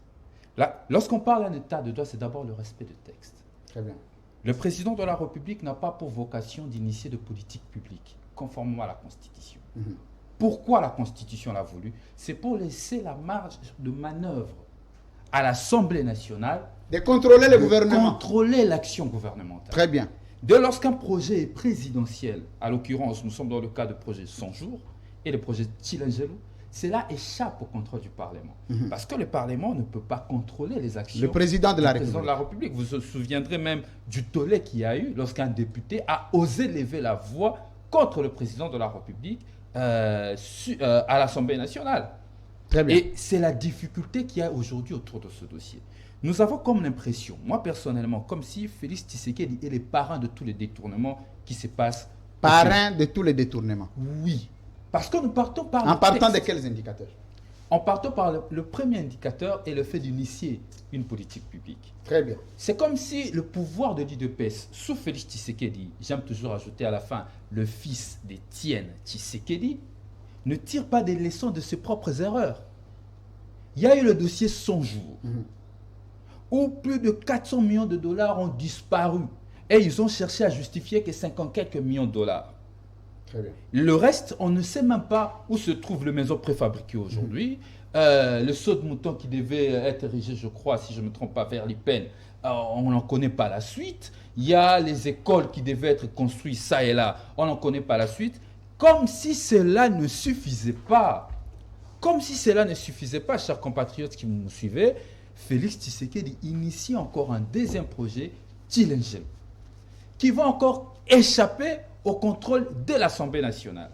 Là, lorsqu'on parle d'un état de droit, c'est d'abord le respect de texte. Très bien. Le président de la République n'a pas pour vocation d'initier de politique publique, conformément à la Constitution. Pourquoi la Constitution l'a voulu? C'est pour laisser la marge de manœuvre à l'Assemblée nationale De contrôler le gouvernement. contrôler l'action gouvernementale. Très bien. Dès lorsqu'un projet est présidentiel, à l'occurrence, nous sommes dans le cas de projet 100 jours et le projet Chilangelo, cela échappe au contrôle du Parlement. Parce que le Parlement ne peut pas contrôler les actions Le président de la du président de la République. République. Vous vous souviendrez même du tollé qu'il y a eu lorsqu'un député a osé lever la voix contre le président de la République à l'Assemblée nationale. Très bien. Et c'est la difficulté qu'il y a aujourd'hui autour de ce dossier. Nous avons comme l'impression, moi personnellement, comme si Félix Tshisekedi est le parrain de tous les détournements qui se passent. Parrain de tous les détournements. Oui. Parce que nous partons par En le partant de texte. quels indicateurs? En partant par le premier indicateur est le fait d'initier une politique publique. Très bien. C'est comme si le pouvoir de l'IDPS, sous Félix Tshisekedi, j'aime toujours ajouter à la fin le fils d'Étienne Tshisekedi, ne tire pas des leçons de ses propres erreurs. Il y a eu le dossier 100 jours, où plus de 400 millions de dollars ont disparu. Et ils ont cherché à justifier que 50 quelques millions de dollars. Très bien. Le reste, on ne sait même pas où se trouve le maison préfabriquée aujourd'hui. Le saut de mouton qui devait être érigé, je crois, si je ne me trompe pas, vers l'IPEN, on n'en connaît pas la suite. Il y a les écoles qui devaient être construites ça et là, on n'en connaît pas la suite. Comme si cela ne suffisait pas. Comme si cela ne suffisait pas, chers compatriotes qui nous suivez, Félix Tshisekedi initie encore un deuxième projet, Chilangelo, qui va encore échapper au contrôle de l'Assemblée nationale.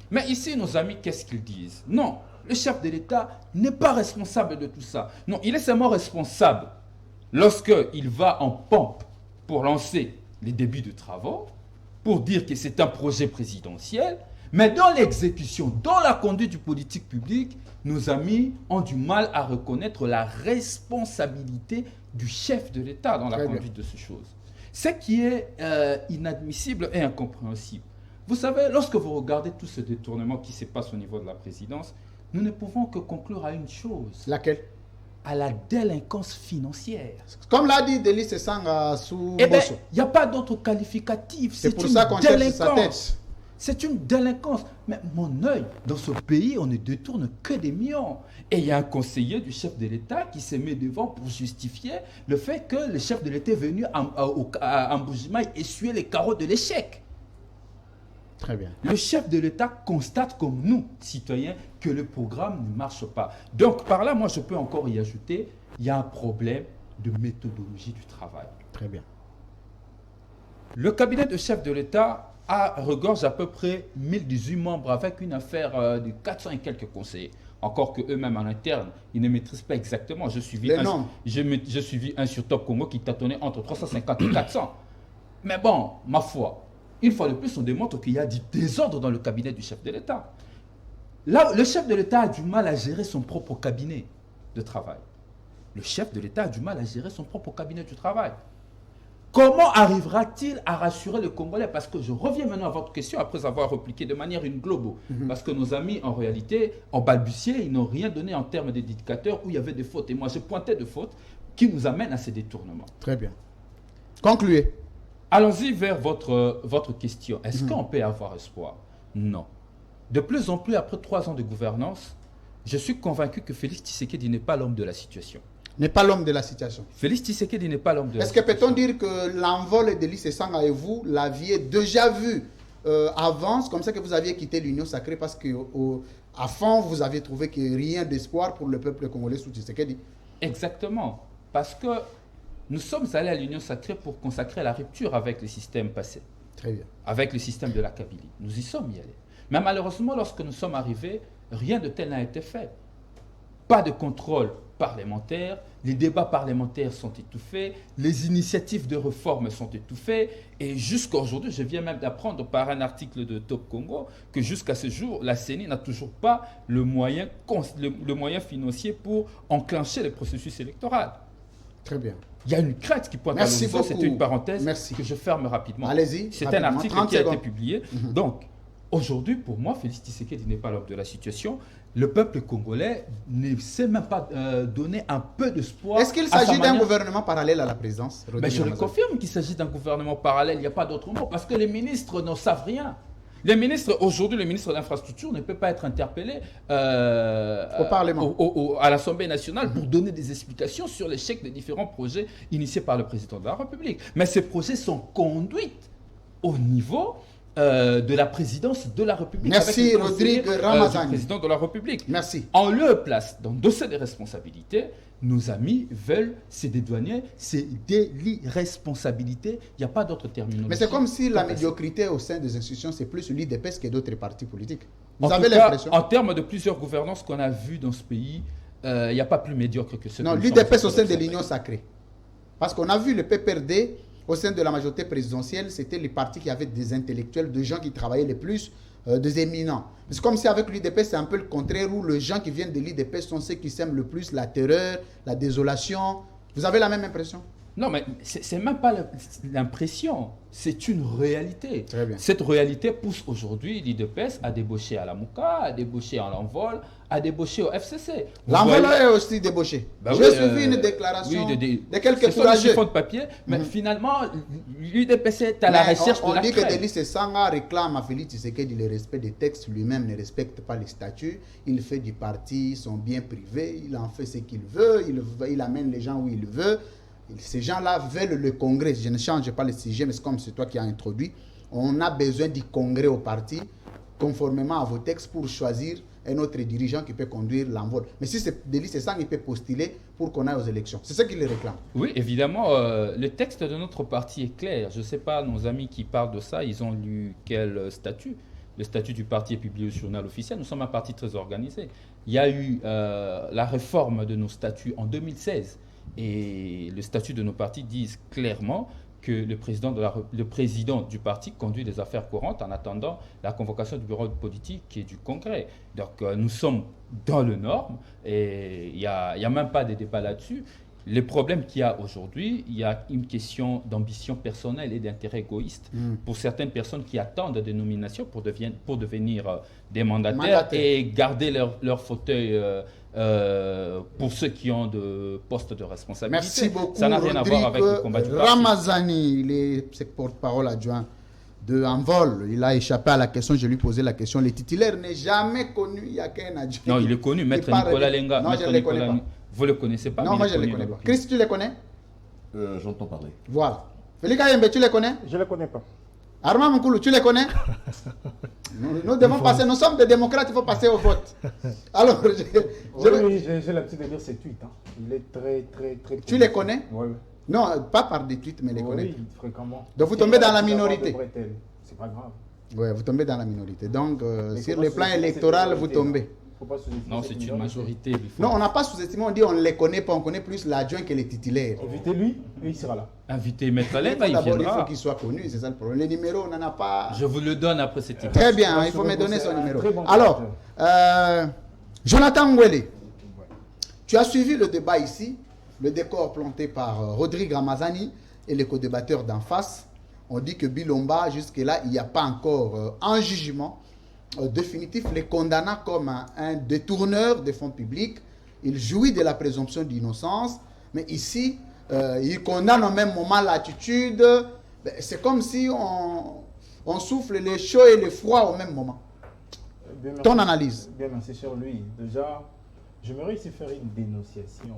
Mais ici, nos amis, qu'est-ce qu'ils disent? Non, le chef de l'État n'est pas responsable de tout ça. Non, il est seulement responsable lorsqu'il va en pompe pour lancer les débuts de travaux, pour dire que c'est un projet présidentiel, mais dans l'exécution, dans la conduite du politique publique, nos amis ont du mal à reconnaître la responsabilité du chef de l'État dans la conduite de ces choses. Ce qui est inadmissible et incompréhensible. Vous savez, lorsque vous regardez tout ce détournement qui se passe au niveau de la présidence, nous ne pouvons que conclure à une chose. Laquelle? À la délinquance financière. Comme l'a dit Delis Sesanga sous Eh bien, Bosso. il n'y a pas d'autre qualificatif. C'est pour ça qu'on cherche sa tête. C'est une délinquance. Mais mon œil, dans ce pays, on ne détourne que des millions. Et il y a un conseiller du chef de l'État qui se met devant pour justifier le fait que le chef de l'État est venu à Mbujimaï essuyer les carreaux de l'échec. Très bien. Le chef de l'État constate comme nous, citoyens, que le programme ne marche pas. Donc par là, moi je peux encore y ajouter, il y a un problème de méthodologie du travail. Très bien. Le cabinet de chef de l'État regorge à peu près 1018 membres avec une affaire de 400 et quelques conseillers. Encore qu'eux-mêmes en interne, ils ne maîtrisent pas exactement. J'ai suivi un sur Top Congo qui tâtonnait entre 350 et 400. Mais bon, ma foi, une fois de plus, on démontre qu'il y a du désordre dans le cabinet du chef de l'État. Là, le chef de l'État a du mal à gérer son propre cabinet de travail. Le chef de l'État a du mal à gérer son propre cabinet du travail. Comment arrivera-t-il à rassurer les Congolais? Parce que je reviens maintenant à votre question après avoir répliqué de manière globale. Parce que nos amis, en réalité, ont balbutié, ils n'ont rien donné en termes d'indicateurs où il y avait des fautes. Et moi, je pointais des fautes qui nous amènent à ces détournements. Très bien. Concluez. Allons-y vers votre question. Est-ce qu'on peut avoir espoir? Non. De plus en plus, après 3 ans de gouvernance, je suis convaincu que Félix Tshisekedi n'est pas l'homme de la situation. N'est pas l'homme de la situation. Félix Tshisekedi n'est pas l'homme de la situation. situation. Est-ce que peut-on dire que l'envol de Sesanga et vous l'aviez déjà vu avant, comme ça que vous aviez quitté l'Union sacrée parce qu'à fond, vous aviez trouvé que rien d'espoir pour le peuple congolais sous Tshisekedi? Exactement. Parce que nous sommes allés à l'Union sacrée pour consacrer la rupture avec le système passé. Très bien. Avec le système de la Kabylie. Nous y sommes y allés. Mais malheureusement, lorsque nous sommes arrivés, rien de tel n'a été fait. Pas de contrôle parlementaire, les débats parlementaires sont étouffés, les initiatives de réforme sont étouffées, et jusqu'à aujourd'hui, je viens même d'apprendre par un article de Top Congo que jusqu'à ce jour, la CENI n'a toujours pas le moyen financier pour enclencher le processus électoral. Très bien. Il y a une crainte qui pointe à l'horizon. C'était une parenthèse que je ferme rapidement. Allez-y. C'est un article qui a été publié. Donc, aujourd'hui, pour moi, Félix Tshisekedi n'est pas l'homme de la situation. Le peuple congolais ne sait même pas donner un peu d'espoir. Est-ce qu'il s'agit d'un gouvernement parallèle à la présidence? Je le confirme qu'il s'agit d'un gouvernement parallèle. Il n'y a pas d'autre mot. Parce que les ministres n'en savent rien. Les ministres, aujourd'hui, le ministre de l'Infrastructure ne peut pas être interpellé au Parlement, à l'Assemblée nationale pour donner des explications sur l'échec des différents projets initiés par le président de la République. Mais ces projets sont conduits au niveau de la présidence de la République. Merci, Rodrigue Ramazani. Du président de la République. Merci. En leur place dans le dossier des responsabilités, nos amis veulent se dédouaner, c'est de l'irresponsabilité. Il n'y a pas d'autre terminologie. Mais c'est comme si la médiocrité au sein des institutions, c'est plus l'UDPS que d'autres partis politiques. Vous avez l'impression? En termes de plusieurs gouvernances qu'on a vues dans ce pays, il n'y a pas plus médiocre que ce. Non, l'UDPS au sein de l'Union sacrée. Parce qu'on a vu le PPRD au sein de la majorité présidentielle, c'était les partis qui avaient des intellectuels, des gens qui travaillaient le plus, des éminents. C'est comme si avec l'UDPS, c'est un peu le contraire, où les gens qui viennent de l'UDPS sont ceux qui sèment le plus la terreur, la désolation. Vous avez la même impression? Non, mais c'est même pas l'impression, c'est une réalité. Très bien. Cette réalité pousse aujourd'hui l'UDPS à débaucher à la Mouka, à débaucher en l'envol, à débaucher au FCC. L'envol est aussi débauché. J'ai suivi une déclaration de quelques courageux. De papier, mais finalement, l'UDPS est à la recherche de la crème. On dit que Delis Sanga réclame à Félix Tshisekedi le respect des textes, lui-même ne respecte pas les statuts, il fait du parti son bien privé, il en fait ce qu'il veut, il amène les gens où il veut. Ces gens-là veulent le congrès. Je ne change pas le sujet, mais c'est comme c'est toi qui as introduit. On a besoin du congrès au parti, conformément à vos textes, pour choisir un autre dirigeant qui peut conduire l'envol. Mais si c'est Delis Sanga, il peut postuler pour qu'on aille aux élections. C'est ça qu'il réclame. Oui, évidemment. Le texte de notre parti est clair. Je ne sais pas, nos amis qui parlent de ça, ils ont lu quel statut? Le statut du parti est publié au journal officiel. Nous sommes un parti très organisé. Il y a eu la réforme de nos statuts en 2016. Et le statut de nos partis disent clairement que le président du parti conduit les affaires courantes en attendant la convocation du bureau politique et du congrès. Donc nous sommes dans le norme et il n'y a même pas de débat là-dessus. Les problèmes qu'il y a aujourd'hui, il y a une question d'ambition personnelle et d'intérêt égoïste pour certaines personnes qui attendent des nominations pour devenir des mandataires et garder leur fauteuil pour ceux qui ont de postes de responsabilité. Merci beaucoup. Ça n'a rien à voir avec le combat du parti. Ramazani, il est porte-parole adjoint de Envol. Il a échappé à la question, je lui posais la question. Le titulaire n'est jamais connu, il n'y a qu'un adjoint. Non, il est connu, Maître Nicolas Lenga. Non, je ne le connais pas. Vous ne le connaissez pas? Non, moi je ne le connais pas. Chris, tu le connais? J'entends parler. Voilà. Félix Kayembe, tu le connais? Je ne le connais pas. Armand Moukoulou, tu le connais? Nous devons passer, nous sommes des démocrates, il faut passer au vote. Alors, j'ai l'habitude de lire ses tweets. Hein. Il est très... Tu les connais? Oui. Non, pas par des tweets, mais les connaître. Oui, fréquemment. Donc vous tombez dans la minorité. C'est pas grave. Oui, vous tombez dans la minorité. Donc, sur le plan électoral, vous tombez. Non, c'est une majorité. Non, on n'a pas sous-estimé, on dit on ne les connaît pas, on connaît plus l'adjoint que les titulaires. Invitez-lui et il sera là. Invitez Maître Lenga, il viendra. Il faut qu'il soit connu, c'est ça le problème. Les numéros, on n'en a pas. Je vous le donne après cette émission. Très bien, il faut me donner son numéro. Alors, Jonathan Ngwele, tu as suivi le débat ici, le décor planté par Rodrigue Ramazani et les co-débatteurs d'en face. On dit que Bilomba, jusque-là, il n'y a pas encore un jugement définitif, les condamnant comme un détourneur des fonds publics. Il jouit de la présomption d'innocence, mais ici, il condamne au même moment l'attitude. C'est comme si on souffle les chauds et les froids au même moment. Ton analyse? Bien, merci sur lui. Déjà, j'aimerais ici faire une dénonciation,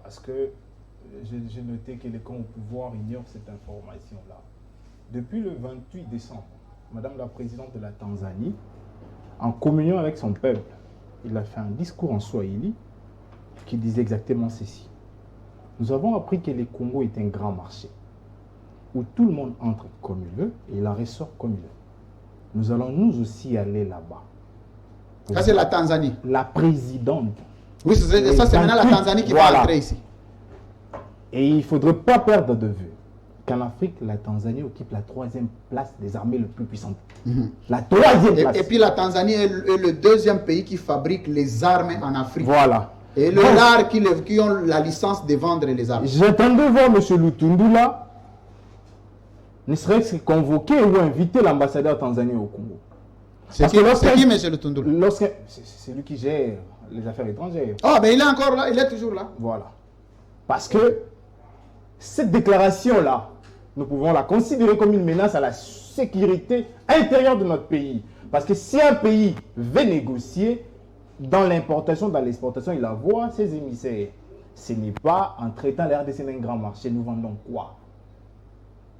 parce que j'ai noté que les camps au pouvoir ignorent cette information-là. Depuis le 28 décembre, Madame la Présidente de la Tanzanie, en communion avec son peuple, il a fait un discours en Swahili qui disait exactement ceci. Nous avons appris que le Congo est un grand marché où tout le monde entre comme il veut et il en ressort comme il veut. Nous allons nous aussi aller là-bas. Ça, c'est la Tanzanie. La présidente. Oui, ça, c'est maintenant la Tanzanie qui va entrer ici. Et il ne faudrait pas perdre de vue qu'en Afrique, la Tanzanie occupe la 3e place des armées les plus puissantes. La 3e place. Et puis la Tanzanie est le 2e pays qui fabrique les armes en Afrique. Voilà. Et le rare qui ont la licence de vendre les armes. J'attendais voir M. Lutundula, ne serait-ce que convoquer ou inviter l'ambassadeur tanzanien au Congo. C'est qui, M. Lutundula? C'est lui qui gère les affaires étrangères. Oh, mais il est encore là, il est toujours là. Voilà. Parce que cette déclaration-là, nous pouvons la considérer comme une menace à la sécurité intérieure de notre pays. Parce que si un pays veut négocier, dans l'importation, dans l'exportation, il envoie ses émissaires. Ce n'est pas en traitant la RDC d'un grand marché. Nous vendons quoi?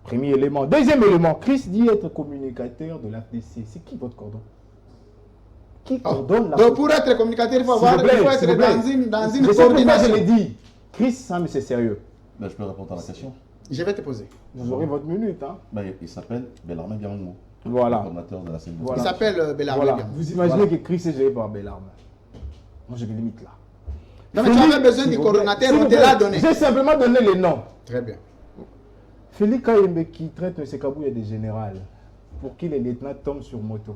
Premier élément. Deuxième élément, Chris dit être communicateur de l'AFDC. C'est qui votre cordon? Qui coordonne la... Donc pour être communicateur, il faut être dans une coordination. Je l'ai dit. Chris, ça, mais c'est sérieux. Ben, je peux répondre à la question. Je vais te poser. Vous aurez votre minute. Hein? Ben, il s'appelle Bellarmin Biango. Voilà. Coordonnateur de la CNDC. Voilà. Il s'appelle Bellarmin Biango. Vous imaginez que Chris est géré par Bellarmin. Moi, j'ai des limites là. Non, mais tu avais besoin du coordonnateur, on te l'a donné. J'ai simplement donné les noms. Très bien. Félix Kayembe qui traite M. Kabouya de général pour qui les lieutenants tombent sur moto.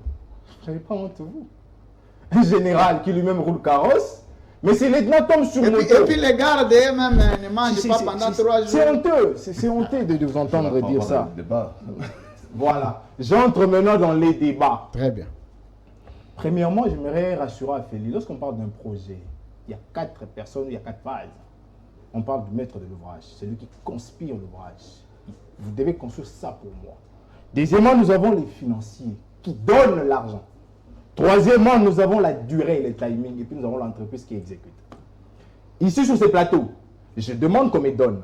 Je n'avais pas honte, vous. Un général qui lui-même roule carrosse, mais ces lieutenants tombent sur moto. Et puis les gardes eux-mêmes ne mangent pas pendant 3 jours. C'est honteux, c'est honteux de vous entendre dire ça. Voilà, j'entre maintenant dans les débats. Très bien. Premièrement, j'aimerais rassurer à Félix, lorsqu'on parle d'un projet, il y a 4 personnes, il y a 4 phases. On parle du maître de l'ouvrage, celui qui conspire l'ouvrage. Vous devez construire ça pour moi. Deuxièmement, nous avons les financiers qui donnent l'argent. Troisièmement, nous avons la durée et le timing. Et puis nous avons l'entreprise qui exécute. Ici, sur ces plateaux, je demande qu'on me donne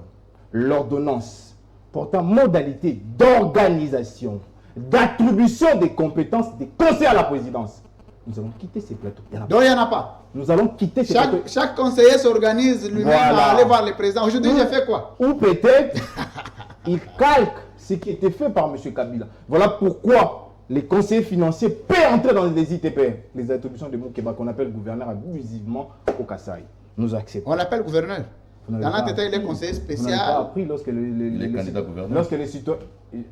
l'ordonnance portant modalité d'organisation, d'attribution des compétences des conseillers à la présidence. Nous allons quitter ces plateaux. Donc il n'y en a pas. Nous allons quitter ces plateaux. Chaque conseiller s'organise lui-même à aller voir le président. Aujourd'hui, j'ai fait quoi? Ou peut-être, il calque ce qui était fait par M. Kabila. Voilà pourquoi les conseillers financiers peuvent entrer dans les ITPR, les attributions de Moukeba, qu'on appelle gouverneur abusivement au Kassai. Nous acceptons. On l'appelle gouverneur. Dans l'entité, il est conseiller spécial. Vous n'avez pas appris lorsque les candidats gouverneurs. Lorsque les citoyens,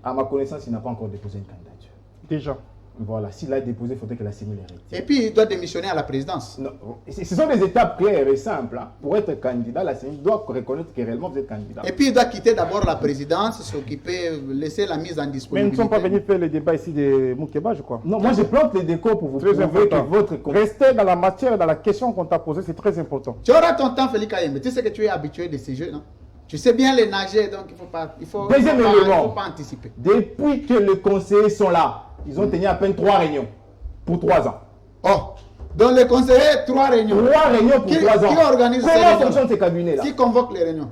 à ma connaissance, il n'a pas encore déposé une candidature. Déjà. Voilà, s'il l'a déposé, il faudrait que la CENI le retire. Et puis, il doit démissionner à la présidence. Non, ce sont des étapes claires et simples. Hein. Pour être candidat, la CENI doit reconnaître que réellement vous êtes candidat. Et puis, il doit quitter d'abord la présidence, s'occuper, laisser la mise en disponibilité. Mais nous ne sommes pas venus faire le débat ici de Moukeba, je crois. Non, moi je plante les décors pour vous très prouver que votre... Restez dans la matière, dans la question qu'on t'a posée, c'est très important. Tu auras ton temps, Félix Kayembe. Tu sais que tu es habitué de ces jeux, non? Tu sais bien les nager, donc il faut pas anticiper. Depuis que les conseillers sont là, ils ont tenu à peine 3 réunions. Pour 3 ans. Oh, donc les conseillers, 3 réunions. 3 réunions pour 3 ans. Qui organise ces réunions? Comment fonctionnent ces cabinets-là? Qui convoque les réunions?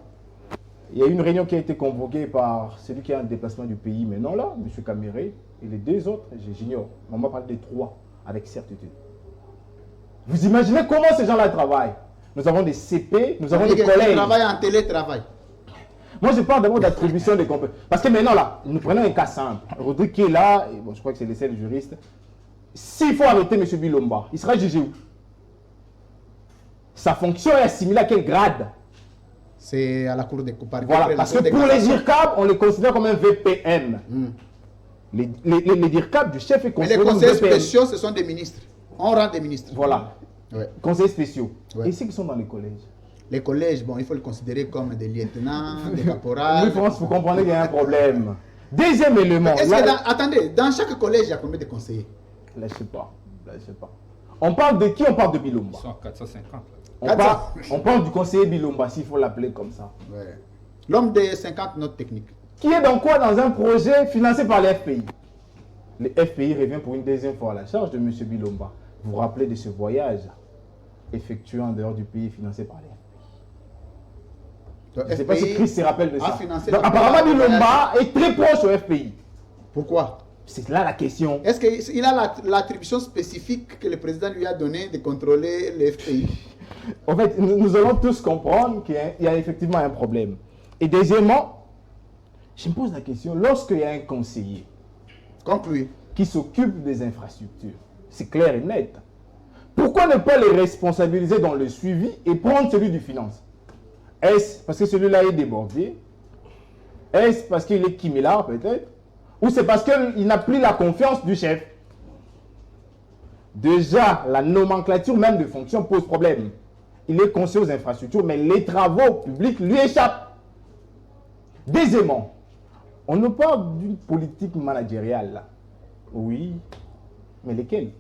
Il y a une réunion qui a été convoquée par celui qui a un déplacement du pays maintenant là, M. Caméré, et les 2 autres, j'ignore. On m'a parlé des 3 avec certitude. Vous imaginez comment ces gens-là travaillent? Nous avons des CP, nous avons des collègues. Ils travaillent en télétravail. Moi, je parle d'abord d'attribution des compétences. Parce que maintenant là, nous prenons un cas simple. Rodrigue qui est là, et bon, je crois que c'est le seul juriste. S'il faut arrêter M. Bilomba, il sera jugé où? Sa fonction est assimilée à quel grade? C'est à la cour des comptes. Voilà, parce que pour les DIRCAB, on les considère comme un VPM. Les DIRCAB du chef est considéré comme un VPM. Mais les conseillers spéciaux, ce sont des ministres. On rend des ministres. Voilà. Ouais. Conseillers spéciaux. Ouais. Et ceux qui sont dans les collèges? Les collèges, bon, il faut les considérer comme des lieutenants, des caporals. Oui, France, vous comprenez qu'il y a un problème. Deuxième élément. Attendez, dans chaque collège, il y a combien de conseillers? Là, je ne sais pas. On parle de qui? On parle de Bilomba. Ils sont 450. On parle du conseiller Bilomba, s'il faut l'appeler comme ça. Ouais. L'homme des 50 notes techniques. Qui est dans quoi? Dans un projet financé par les FPI. Le FPI revient pour une deuxième fois à la charge de M. Bilomba. Vous vous rappelez de ce voyage effectué en dehors du pays financé par les FPI. Je ne sais pas si Chris se rappelle de ça. Donc, apparemment, Bilomba est très proche au FPI. Pourquoi? C'est là la question. Est-ce qu'il a l'attribution spécifique que le président lui a donnée de contrôler le FPI? En fait, nous allons tous comprendre qu'il y a effectivement un problème. Et deuxièmement, je me pose la question, lorsqu'il y a un conseiller qui s'occupe des infrastructures, c'est clair et net, pourquoi ne pas les responsabiliser dans le suivi et prendre celui du finance? Est-ce parce que celui-là est débordé? Est-ce parce qu'il est kimilard peut-être? Ou c'est parce qu'il n'a plus la confiance du chef? Déjà, la nomenclature même de fonction pose problème. il est conseiller aux infrastructures, mais les travaux publics lui échappent. Deuxièmement, on nous parle d'une politique managériale là. Oui, mais lesquelles?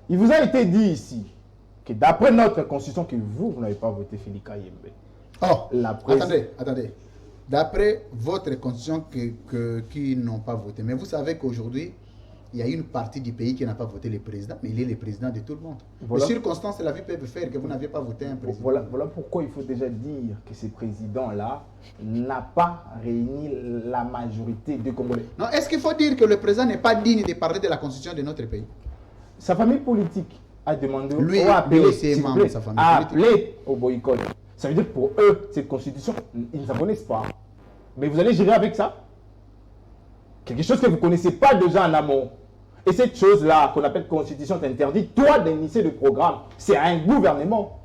Il vous a été dit ici que d'après notre constitution, que vous n'avez pas voté Félix Kayembe. Oh, attendez. D'après votre constitution qui n'ont pas voté. Mais vous savez qu'aujourd'hui, il y a une partie du pays qui n'a pas voté le président, mais il est le président de tout le monde. Voilà. Les circonstances de la vie peuvent faire que vous n'aviez pas voté un président. Voilà pourquoi il faut déjà dire que ce président-là n'a pas réuni la majorité des Congolais. Non, est-ce qu'il faut dire que le président n'est pas digne de parler de la constitution de notre pays? Sa famille politique a demandé appelé au boycott. Ça veut dire que pour eux, cette constitution, ils ne la connaissent pas. Mais vous allez gérer avec ça? Quelque chose que vous ne connaissez pas déjà en amont. Et cette chose-là, qu'on appelle constitution, t'interdit, toi, d'initier le programme. C'est un gouvernement.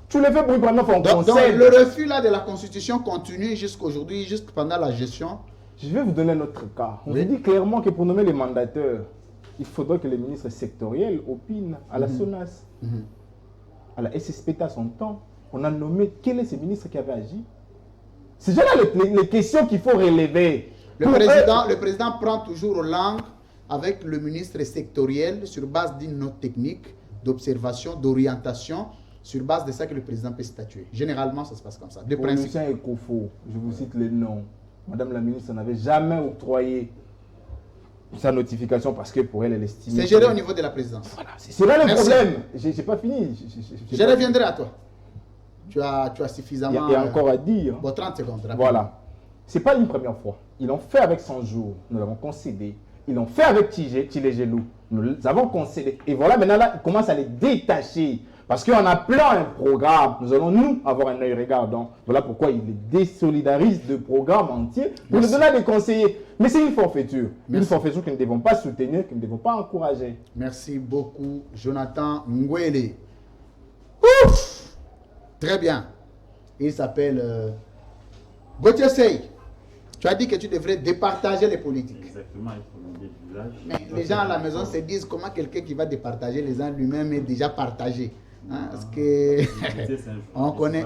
Tu le fais pour un gouvernement, donc le refus là de la constitution continue jusqu'aujourd'hui, jusqu'à pendant la gestion. Je vais vous donner un autre cas. On vous dit clairement que pour nommer les mandateurs, il faudrait que les ministres sectoriels opinent à la SONAS, à la SSPT à son temps. On a nommé quel est ce ministre qui avait agi. C'est déjà là les questions qu'il faut relever. Le président prend toujours langue avec le ministre sectoriel sur base d'une note technique, d'observation, d'orientation, sur base de ça que le président peut statuer. Généralement, ça se passe comme ça. Pour Lucien Ekofo, je vous cite les noms. Madame la ministre n'avait jamais octroyé sa notification parce que pour elle, elle estime... C'est géré au niveau de la présidence. Voilà, c'est là le problème. Je n'ai pas fini. Je reviendrai à toi. Tu as suffisamment... Il y a encore à dire. Bon, 30 secondes. Rapidement. Voilà. Ce n'est pas une première fois. Ils l'ont fait avec 100 jours. Nous l'avons concédé. Ils l'ont fait avec Tilé Gelou. Nous avons concédé. Et voilà, maintenant, là, ils commencent à les détacher. Parce qu'en appelant un programme, nous allons, nous, avoir un œil regardant. Voilà pourquoi ils les désolidarisent de programmes entiers pour nous donner à des conseillers. Mais c'est une forfaiture. Une forfaiture que nous ne devons pas soutenir, que nous ne devons pas encourager. Merci beaucoup, Jonathan Ngwele. Ouf! Très bien. Il s'appelle Gauthier Sey. Tu as dit que tu devrais départager les politiques. Exactement, il faut l'idée du village. Mais les gens à la maison se disent comment quelqu'un qui va départager les gens lui-même est déjà partagé. Hein, parce que on connaît,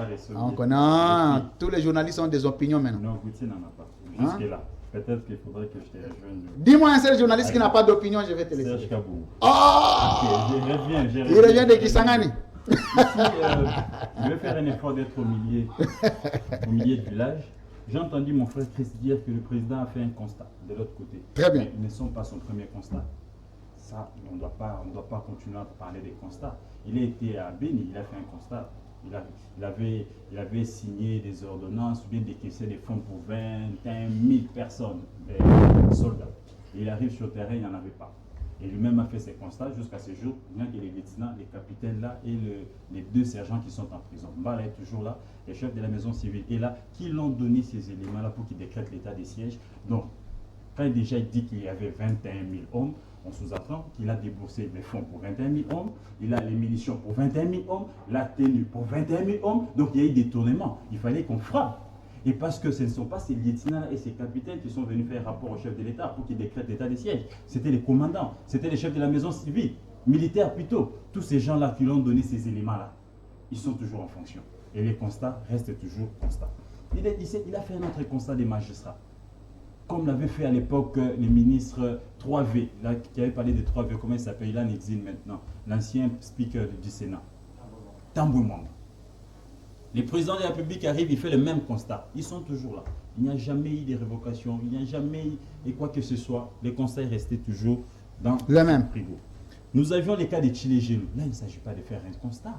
tous les journalistes ont des opinions maintenant. Non, Gauthier n'en a pas. Jusque-là. Peut-être qu'il faudrait que je te rejoigne. Dis-moi un seul journaliste qui n'a pas d'opinion, je vais te laisser. Serge Kabou. Oh, il revient de Kisangani. Je vais faire un effort d'être au milieu du village. J'ai entendu mon frère Chris dire que le président a fait un constat de l'autre côté. Très bien. Mais ne sont pas son premier constat. Ça, on ne doit pas continuer à parler des constats. Il a été à Béni, il a fait un constat. Il avait signé des ordonnances ou bien décaissé des fonds pour 21 000 personnes, des soldats. Et il arrive sur le terrain, il n'y en avait pas. Et lui-même a fait ses constats jusqu'à ce jour. Il y a les lieutenants, les capitaines là et les deux sergents qui sont en prison. Mbala est toujours là, les chefs de la maison civile est là, qui l'ont donné ces éléments-là pour qu'ils décrètent l'état des sièges. Donc, quand déjà il dit qu'il y avait 21 000 hommes, on sous-entend qu'il a déboursé les fonds pour 21 000 hommes, il a les munitions pour 21 000 hommes, la tenue pour 21 000 hommes. Donc il y a eu des tournements. Il fallait qu'on frappe. Et parce que ce ne sont pas ces lieutenants et ces capitaines qui sont venus faire rapport au chef de l'État pour qu'il décrète l'état des sièges. C'était les commandants, c'était les chefs de la maison civile, militaires plutôt. Tous ces gens-là qui l'ont donné ces éléments-là, ils sont toujours en fonction. Et les constats restent toujours constats. Il a fait un autre constat des magistrats. Comme l'avait fait à l'époque les ministres 3V, là, qui avaient parlé des 3V, comment il s'appelle, il en exil maintenant, l'ancien speaker du Sénat, Tambwe Mwamba. Les présidents de la République arrivent, ils font le même constat. Ils sont toujours là. Il n'y a jamais eu de révocation, il n'y a jamais eu quoi que ce soit. Les constats restaient toujours dans le même frigo. Nous avions les cas de Tilé Gelou. Là, il ne s'agit pas de faire un constat.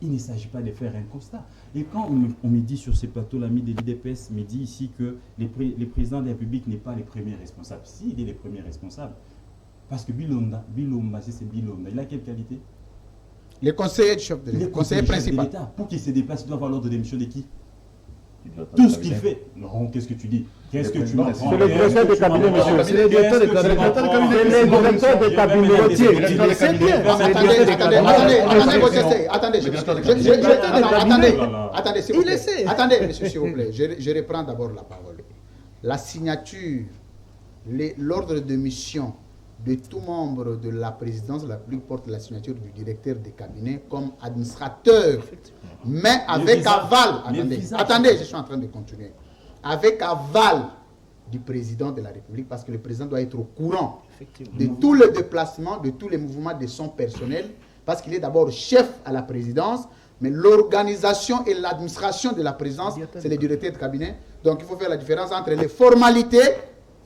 Il ne s'agit pas de faire un constat. Et quand on me dit sur ces plateaux, l'ami de l'IDPS me dit ici que les présidents de la République n'est pas les premiers responsables. Si, il est les premiers responsables. Parce que Bilonda, c'est Bilonda. Il a quelle qualité? Les conseillers du chef de l'État, le conseiller principal. Pour qu'il se déplace, il doit avoir l'ordre de démission de qui? Tout ce qu'il fait. Non, qu'est-ce que tu dis? Qu'est-ce que tu m'apprends? C'est le directeur de cabinet, monsieur. C'est le directeur de cabinet. Attendez, monsieur, s'il vous plaît. Je reprends d'abord la parole. La signature, l'ordre de mission de tout membre de la présidence de la République porte la signature du directeur des cabinets comme administrateur, mais avec aval. Attendez, je suis en train de continuer. Avec aval du président de la République, parce que le président doit être au courant de tous les déplacements, de tous les mouvements de son personnel, parce qu'il est d'abord chef à la présidence, mais l'organisation et l'administration de la présidence, c'est le directeur de cabinet. Donc il faut faire la différence entre les formalités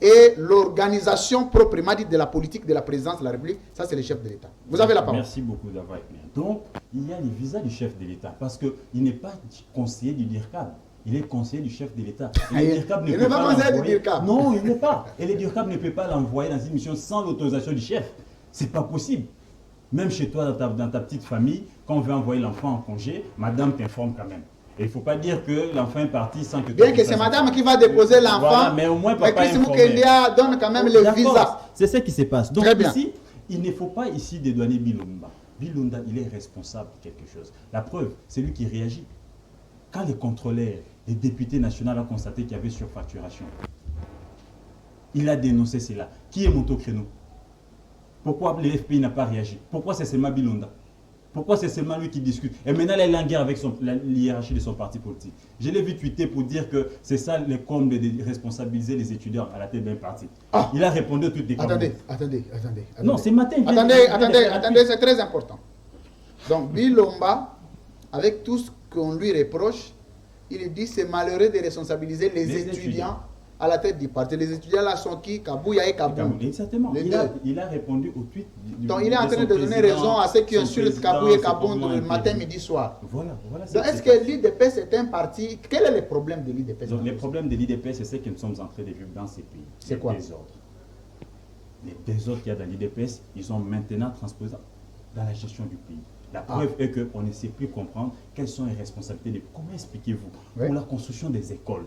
et l'organisation proprement dite de la politique de la présidence de la République. Ça, c'est le chef de l'État. Vous avez la parole. Merci beaucoup d'avoir écouté. Donc, il y a les visas du chef de l'État, parce qu'il n'est pas conseiller du DIRCAB. Il est conseiller du chef de l'État. Il n'est pas conseiller du DIRCAB. Non, il n'est pas. Et le DIRCAB ne peut pas l'envoyer dans une mission sans l'autorisation du chef. C'est pas possible. Même chez toi, dans ta petite famille, quand on veut envoyer l'enfant en congé, madame t'informe quand même. Et il ne faut pas dire que l'enfant est parti sans que... Bien que c'est madame qui va déposer l'enfant, voilà, mais au moins papa Chris Mukendia donne quand même le visa. C'est ce qui se passe. Donc très bien. Ici, il ne faut pas ici dédouaner Bilumba. Bilumba, il est responsable de quelque chose. La preuve, c'est lui qui réagit. Quand les contrôleurs, les députés nationaux ont constaté qu'il y avait surfacturation, il a dénoncé cela. Qui est monté au créneau? Pourquoi le FPI n'a pas réagi? Pourquoi c'est seulement Bilumba? Pourquoi c'est seulement lui qui discute? Et maintenant, il est en guerre avec l'hiérarchie de son parti politique. Je l'ai vu tweeter pour dire que c'est ça le comble de responsabiliser les étudiants à la tête d'un parti. Ah. Il a répondu à toutes les questions. Attendez. Non, c'est matin. Attendez, c'est très important. Donc, Bilumba, avec tout ce qu'on lui reproche, il dit c'est malheureux de responsabiliser les étudiants à la tête du parti. Les étudiants là sont qui? Kabouya et Kabou. Exactement. Il a répondu au tweet. Donc il est en train de donner raison à ceux qui insultent Kabou et Kabou le matin, midi, soir. Voilà. Donc est-ce que l'IDPS est un parti? Quel est le problème de l'IDPS? Les problèmes de l'IDPS, c'est ce que nous sommes en train de vivre dans ces pays. C'est quoi? Les désordres qu'il y a dans l'IDPS, ils sont maintenant transposés dans la gestion du pays. La preuve est qu'on ne sait plus comprendre quelles sont les responsabilités. Comment expliquez-vous pour la construction des écoles,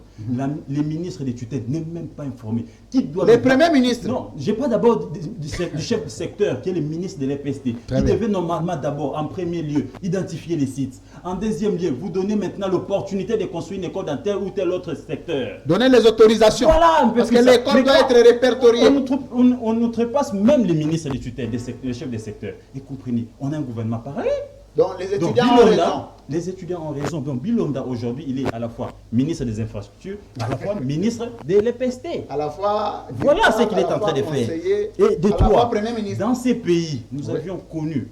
les ministres des tutelles n'est même pas informés. Les premiers ministres? Non, je parle d'abord du chef du secteur qui est le ministre de l'EPST. Qui devait normalement d'abord, en premier lieu, identifier les sites. En deuxième lieu, vous donner maintenant l'opportunité de construire une école dans tel ou tel autre secteur. Donner les autorisations. Voilà, parce que l'école doit être répertoriée. On nous trépasse même les ministres des tutelles, les chefs des secteurs. Et comprenez, on a un gouvernement pareil. Donc les étudiants ont raison. Les étudiants ont raison. Donc Bilumba aujourd'hui, il est à la fois ministre des infrastructures, à la fois ministre de l'EPST. À la fois. Voilà ce qu'il est en train de faire. Et de toi, dans ces pays, nous avions connu,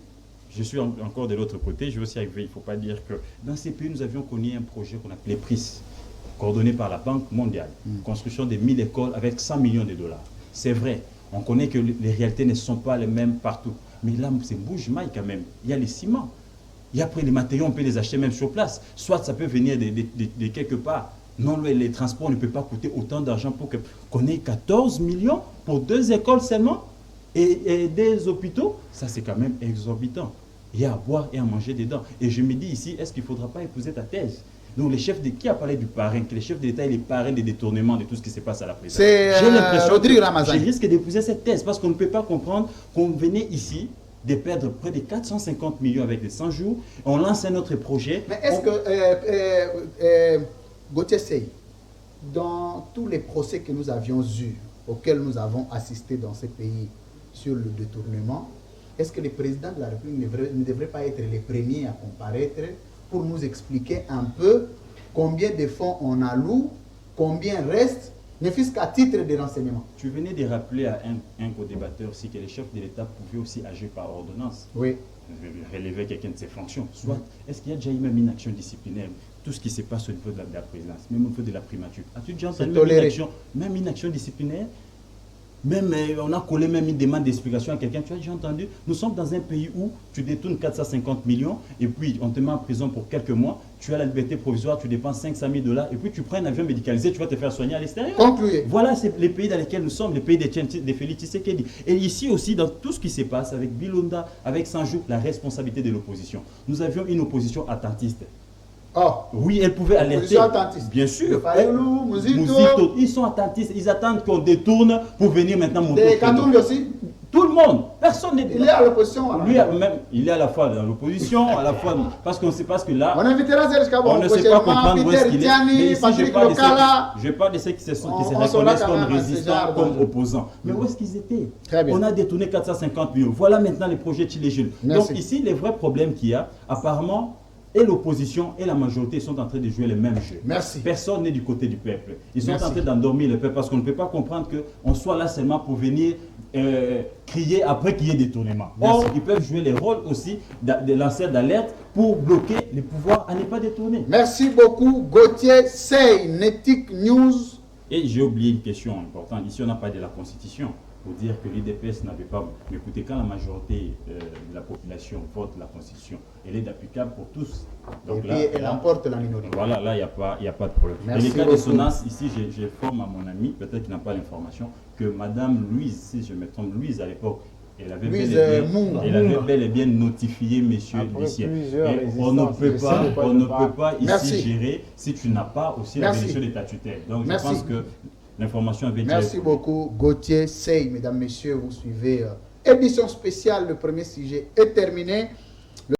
je suis encore de l'autre côté, je veux aussi arriver, il ne faut pas dire que dans ces pays, nous avions connu un projet qu'on appelait PRIS, coordonné par la Banque mondiale. Construction de 1000 écoles avec 100 millions de dollars. C'est vrai, on connaît que les réalités ne sont pas les mêmes partout. Mais là, c'est bouge-maille quand même. Il y a les ciments. Et après, les matériaux, on peut les acheter même sur place. Soit ça peut venir de quelque part. Non, les transports ne peuvent pas coûter autant d'argent pour qu'on ait 14 millions pour 2 écoles seulement et des hôpitaux. Ça, c'est quand même exorbitant. Il y a à boire et à manger dedans. Et je me dis ici, est-ce qu'il ne faudra pas épouser ta thèse? Donc, qui a parlé du parrain? Que les chefs de l'État et les parrains des détournements de tout ce qui se passe à la présidence. J'ai l'impression que je risque d'épouser cette thèse parce qu'on ne peut pas comprendre qu'on venait ici de perdre près de 450 millions avec les 100 jours. On lance un autre projet. Mais est-ce que, Gauthier Sey, dans tous les procès que nous avions eus, auxquels nous avons assisté dans ces pays sur le détournement, est-ce que le président de la République ne devrait pas être les premiers à comparaître pour nous expliquer un peu combien de fonds on alloue, combien reste, ne fût-ce qu'à titre de renseignement? Tu venais de rappeler à un co-débatteur aussi que les chefs de l'État pouvaient aussi agir par ordonnance. Oui. Relever quelqu'un de ses fonctions. Soit, est-ce qu'il y a déjà eu même une action disciplinaire? Tout ce qui se passe au niveau de la présidence, même au niveau de la primature. As-tu déjà entendu même une action disciplinaire? Même on a collé même une demande d'explication à quelqu'un. Tu as déjà entendu? Nous sommes dans un pays où tu détournes 450 millions et puis on te met en prison pour quelques mois. Tu as la liberté provisoire, tu dépenses 500 000 $ et puis tu prends un avion médicalisé, tu vas te faire soigner à l'extérieur. Concluez. Voilà, c'est les pays dans lesquels nous sommes, les pays de Félix Tshisekedi. Et ici aussi, dans tout ce qui se passe avec Bilumba, avec Sanjou, la responsabilité de l'opposition. Nous avions une opposition attentiste. Oh. Oui, elle pouvait alerter. Bien sûr. Ils sont attentistes. Ils attendent qu'on détourne pour venir maintenant monter. Des Katumbi aussi. Tout le monde. Personne n'est... Il est à l'opposition. Lui, même, il est à la fois dans l'opposition, à la fois... Parce qu'on ne sait pas ce que là... On invitera Serge Kabon. On ne sait pas comprendre où est-ce qu'il est. Mais ici, je parle de ceux qui se reconnaissent comme résistants, comme opposants. Mais où est-ce qu'ils étaient? On a détourné 450 millions. Voilà maintenant les projets Gilets jaunes. Donc ici, les vrais problèmes qu'il y a, apparemment, et l'opposition et la majorité sont en train de jouer les mêmes jeux. Merci. Personne n'est du côté du peuple. Ils sont en train d'endormir le peuple parce qu'on ne peut pas comprendre qu'on soit là seulement pour venir crier après qu'il y ait détournement. Or, ils peuvent jouer les rôles aussi de lanceurs d'alerte pour bloquer les pouvoirs à ne pas détourner. Merci beaucoup, Gauthier Sey, Netic News. Et j'ai oublié une question importante. Ici, on n'a pas de la Constitution. Pour dire que l'UDPS n'avait pas... Mais écoutez, quand la majorité de la population vote la Constitution, elle est applicable pour tous. Donc et là, puis elle emporte la minorité. Voilà, là, il n'y a pas de problème. Merci. Et les cas de Sonas, ici, j'informe à mon ami, peut-être qu'il n'a pas l'information, que Madame Louise, si je me trompe, Louise à l'époque, elle avait bel et bien notifié messieurs l'huissier. On ne peut pas ici gérer si tu n'as pas aussi la bénédiction de ta tutelle. Donc je pense que l'information avait été... Merci beaucoup, Gauthier Sey. Mesdames, Messieurs, vous suivez édition spéciale. Le premier sujet est terminé.